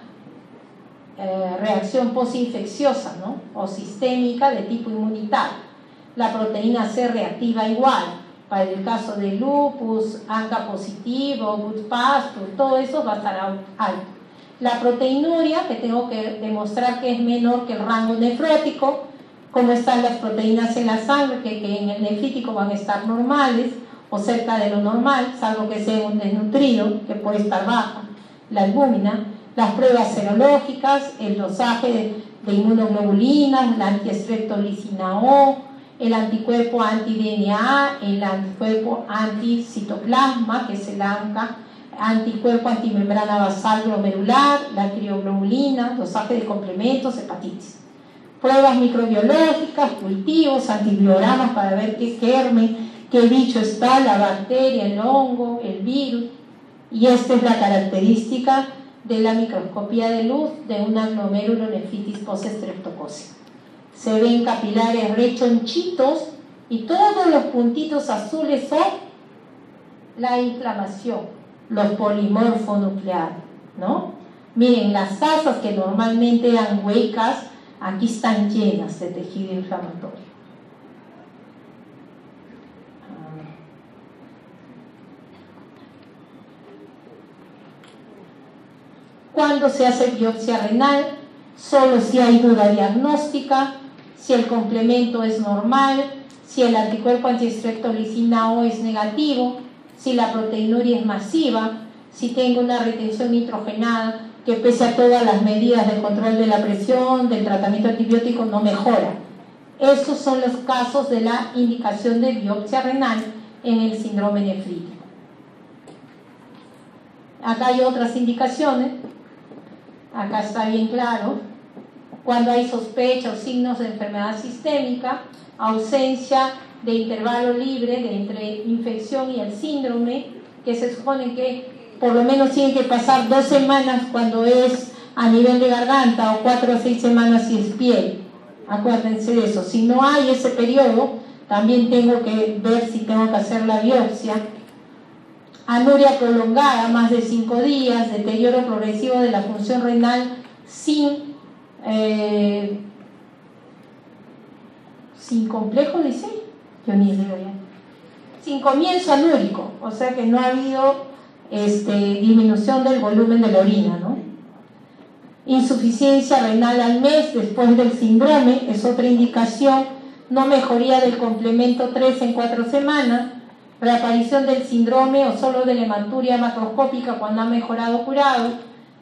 reacción posinfecciosa, ¿no? O sistémica de tipo inmunitario. La proteína C reactiva igual, para el caso de lupus, ANCA positivo, Goodpasture, todo eso va a estar alto. La proteinuria, que tengo que demostrar que es menor que el rango nefrótico, como están las proteínas en la sangre, que en el nefrítico van a estar normales o cerca de lo normal, salvo que sea un desnutrido, que puede estar baja, la albúmina. Las pruebas serológicas, el dosaje de inmunoglobulinas, la antiestreptolicina O, el anticuerpo anti-DNA, el anticuerpo anticitoplasma, que es el ANCA, anticuerpo antimembrana basal glomerular, la crioglobulina, dosaje de complementos, hepatitis. Pruebas microbiológicas, cultivos, antibiogramas para ver qué germen, qué bicho está, la bacteria, el hongo, el virus. Y esta es la característica de la microscopía de luz de una glomerulonefritis postestreptocócica. Se ven capilares rechonchitos y todos los puntitos azules son la inflamación, los polimorfonucleares, ¿no? Miren, las asas que normalmente eran huecas, aquí están llenas de tejido inflamatorio. Cuando se hace biopsia renal, solo si hay duda diagnóstica, si el complemento es normal, si el anticuerpo antiestreptolicina O es negativo, si la proteinuria es masiva, si tengo una retención nitrogenada que pese a todas las medidas de control de la presión, del tratamiento antibiótico, no mejora. Esos son los casos de la indicación de biopsia renal en el síndrome nefrítico. Acá hay otras indicaciones. Acá está bien claro. Cuando hay sospecha o signos de enfermedad sistémica, ausencia de intervalo libre de entre infección y el síndrome, que se supone que por lo menos tienen que pasar 2 semanas cuando es a nivel de garganta o 4 a 6 semanas si es piel. Acuérdense de eso. Si no hay ese periodo, también tengo que ver si tengo que hacer la biopsia. Anuria prolongada, más de 5 días, deterioro progresivo de la función renal sin complejo, dice, yo ni leo ya, sin comienzo anúrico, o sea que no ha habido disminución del volumen de la orina, ¿no? Insuficiencia renal al mes después del síndrome es otra indicación, no mejoría del complemento 3 en 4 semanas, reaparición del síndrome o solo de la hematuria macroscópica cuando ha mejorado o curado,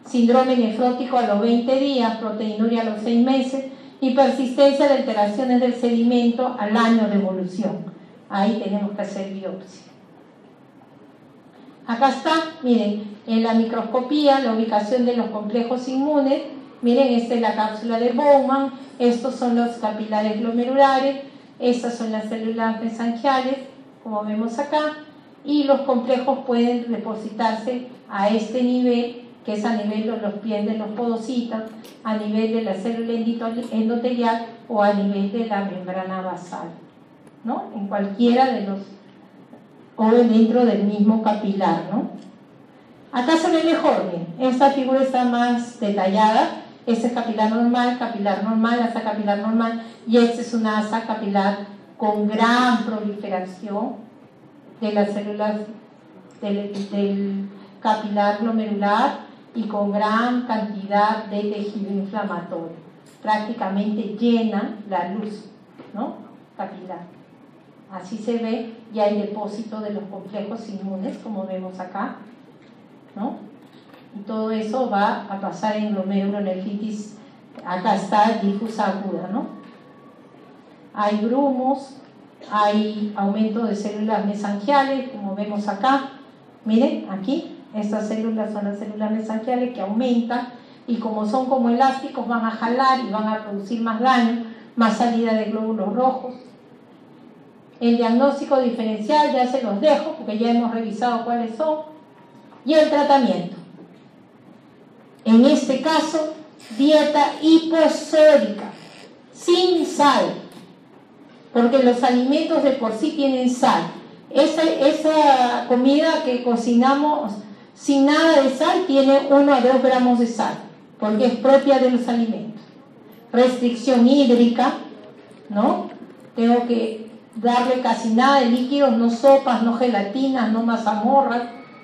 síndrome nefrótico a los 20 días, proteinuria a los 6 meses y persistencia de alteraciones del sedimento al año de evolución. Ahí tenemos que hacer biopsia. Acá está, miren, en la microscopía la ubicación de los complejos inmunes. Miren, esta es la cápsula de Bowman, estos son los capilares glomerulares, estas son las células mesangiales, como vemos acá, y los complejos pueden depositarse a este nivel, que es a nivel de los pies de los podocitos, a nivel de la célula endotelial o a nivel de la membrana basal, ¿no? En cualquiera de los, o dentro del mismo capilar, ¿no? Acá se ve mejor, bien. Esta figura está más detallada. Este es capilar normal, asa capilar normal, y esta es una asa capilar con gran proliferación de las células del capilar glomerular y con gran cantidad de tejido inflamatorio. Prácticamente llena la luz, ¿no? Capilar. Así se ve, y hay depósito de los complejos inmunes, como vemos acá, ¿no? Y todo eso va a pasar en glomerulonefritis. Acá está difusa aguda, ¿no? Hay grumos, hay aumento de células mesangiales, como vemos acá. Miren, aquí, estas células son las células mesangiales que aumentan y como son como elásticos van a jalar y van a producir más daño, más salida de glóbulos rojos. El diagnóstico diferencial ya se los dejo porque ya hemos revisado cuáles son. Y el tratamiento. En este caso, dieta hiposódica, sin sal. porque los alimentos de por sí tienen sal. Esa comida que cocinamos sin nada de sal tiene 1 a 2 gramos de sal, porque es propia de los alimentos. Restricción hídrica, ¿no? Tengo que darle casi nada de líquidos, no sopas, no gelatinas, no mazamorras,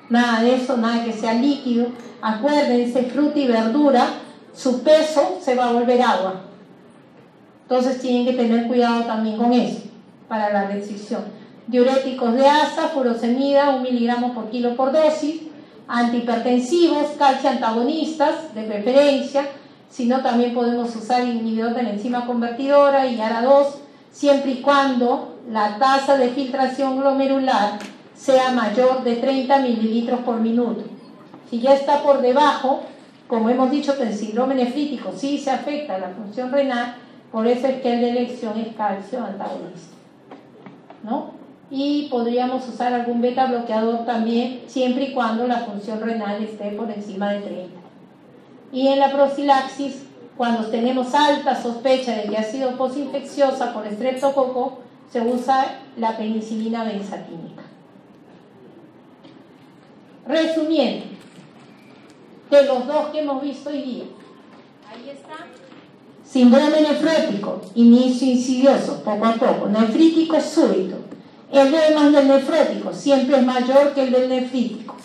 nada de eso, nada que sea líquido. Acuérdense, fruta y verdura, su peso se va a volver agua. Entonces tienen que tener cuidado también con eso, para la restricción. Diuréticos de asa, furosemida, 1 miligramo por kilo por dosis. Antihipertensivos, calcio antagonistas, de preferencia. Si no, también podemos usar inhibidor de la enzima convertidora y ARA2, siempre y cuando la tasa de filtración glomerular sea mayor de 30 mililitros por minuto. Si ya está por debajo, como hemos dicho que el síndrome nefrítico sí se afecta a la función renal, por eso es que el de elección es calcio antagonista, ¿no? Y podríamos usar algún beta bloqueador también, siempre y cuando la función renal esté por encima de 30. Y en la profilaxis, cuando tenemos alta sospecha de que ha sido posinfecciosa por estreptococo, se usa la penicilina benzatínica. Resumiendo, de los dos que hemos visto hoy día, ahí está. Síndrome nefrótico, inicio insidioso, poco a poco. Nefrítico súbito. El edema del nefrótico siempre es mayor que el del nefrítico.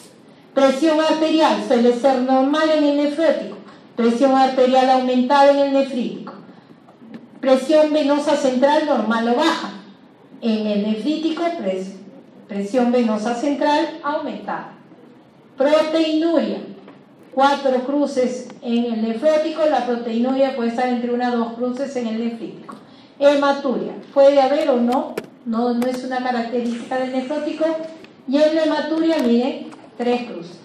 Presión arterial suele ser normal en el nefrótico. Presión arterial aumentada en el nefrítico. Presión venosa central normal o baja. En el nefrítico, presión venosa central aumentada. Proteinuria. 4 cruces en el nefrótico, la proteinuria puede estar entre 1 a 2 cruces en el nefrítico. Hematuria, puede haber o no, no es una característica del nefrótico. Y en la hematuria, miren, 3 cruces.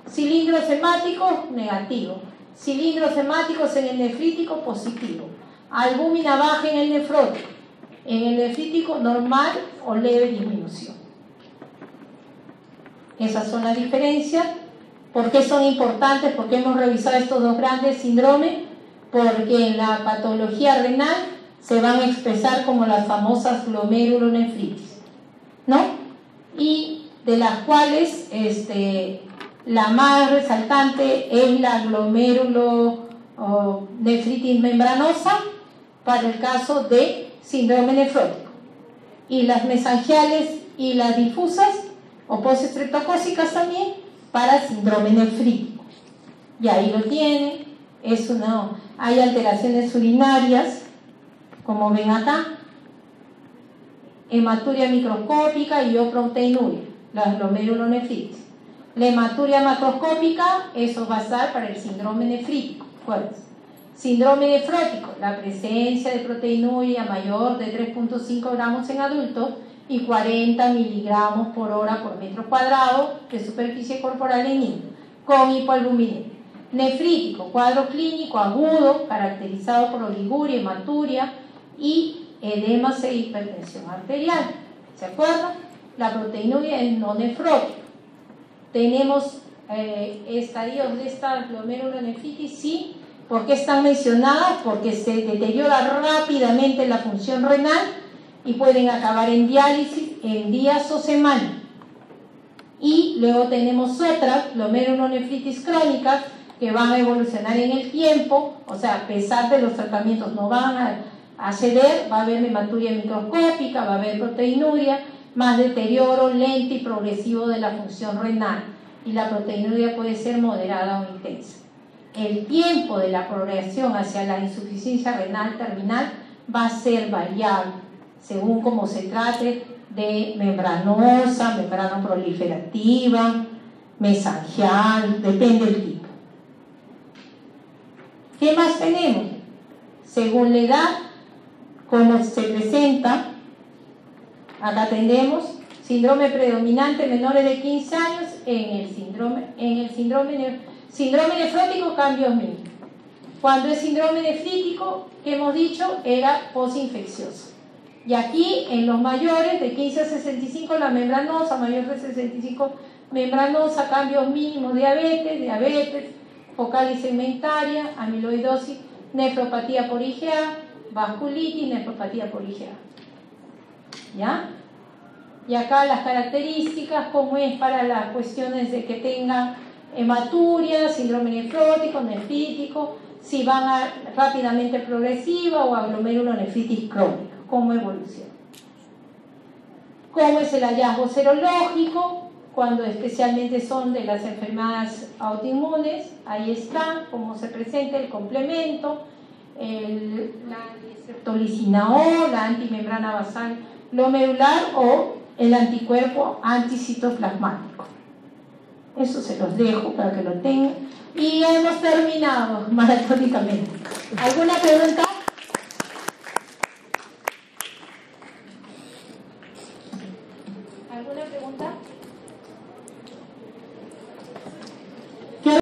Cilindros hemáticos, negativo. Cilindros hemáticos en el nefrítico, positivo. Albúmina baja en el nefrótico. En el nefrítico, normal o leve disminución. Esas son las diferencias. ¿Por qué son importantes? Porque hemos revisado estos dos grandes síndromes, porque en la patología renal se van a expresar como las famosas glomerulonefritis, ¿no? Y de las cuales la más resaltante es la glomerulonefritis membranosa para el caso de síndrome nefrótico, y las mesangiales y las difusas o postestreptocócicas también para síndrome nefrítico. Y ahí lo tienen. Hay alteraciones urinarias, como ven acá, hematuria microscópica y proteinuria, las glomerulonefritis. La hematuria macroscópica, eso va a estar para el síndrome nefrítico. Síndrome nefrótico, la presencia de proteinuria mayor de 3.5 gramos en adultos y 40 miligramos por hora por metro cuadrado de superficie corporal en niños, con hipoalbuminemia. Nefrítico, cuadro clínico agudo, caracterizado por oliguria, hematuria y edemas e hipertensión arterial. ¿Se acuerdan? La proteinuria es no nefrótica. Tenemos estadios de esta glomerulonefritis, sí. ¿Por qué están mencionadas? Porque se deteriora rápidamente la función renal y pueden acabar en diálisis en días o semanas. Y luego tenemos otras glomerulonefritis crónicas que van a evolucionar en el tiempo, o sea, a pesar de los tratamientos no van a ceder, va a haber hematuria microscópica, va a haber proteinuria, más deterioro lento y progresivo de la función renal, y la proteinuria puede ser moderada o intensa. El tiempo de la progresión hacia la insuficiencia renal terminal va a ser variable según cómo se trate de membranosa, membrano proliferativa, mesangial, depende del tipo. ¿Qué más tenemos? Según la edad, cómo se presenta, acá tenemos síndrome predominante menores de 15 años en el síndrome nefrótico, cambios mínimos. Cuando es síndrome nefrítico, que hemos dicho, era posinfeccioso. Y aquí en los mayores de 15 a 65 la membranosa, mayor de 65 membranosa, cambios mínimos, diabetes, focal y segmentaria, amiloidosis, nefropatía por IgA, vasculitis, nefropatía por IgA. ¿ya? Y acá las características, como es para las cuestiones de que tengan hematuria, síndrome nefrótico, nefrítico, si van a rápidamente progresiva o a glomerulonefritis crónica, como evolución. ¿Cómo es el hallazgo serológico? Cuando especialmente son de las enfermedades autoinmunes, ahí está, cómo se presenta el complemento, la antistreptolicina O, la antimembrana basal glomerular o el anticuerpo anticitoplasmático. Eso se los dejo para que lo tengan. Y hemos terminado maratónicamente. ¿Alguna pregunta? ¿Alguna pregunta?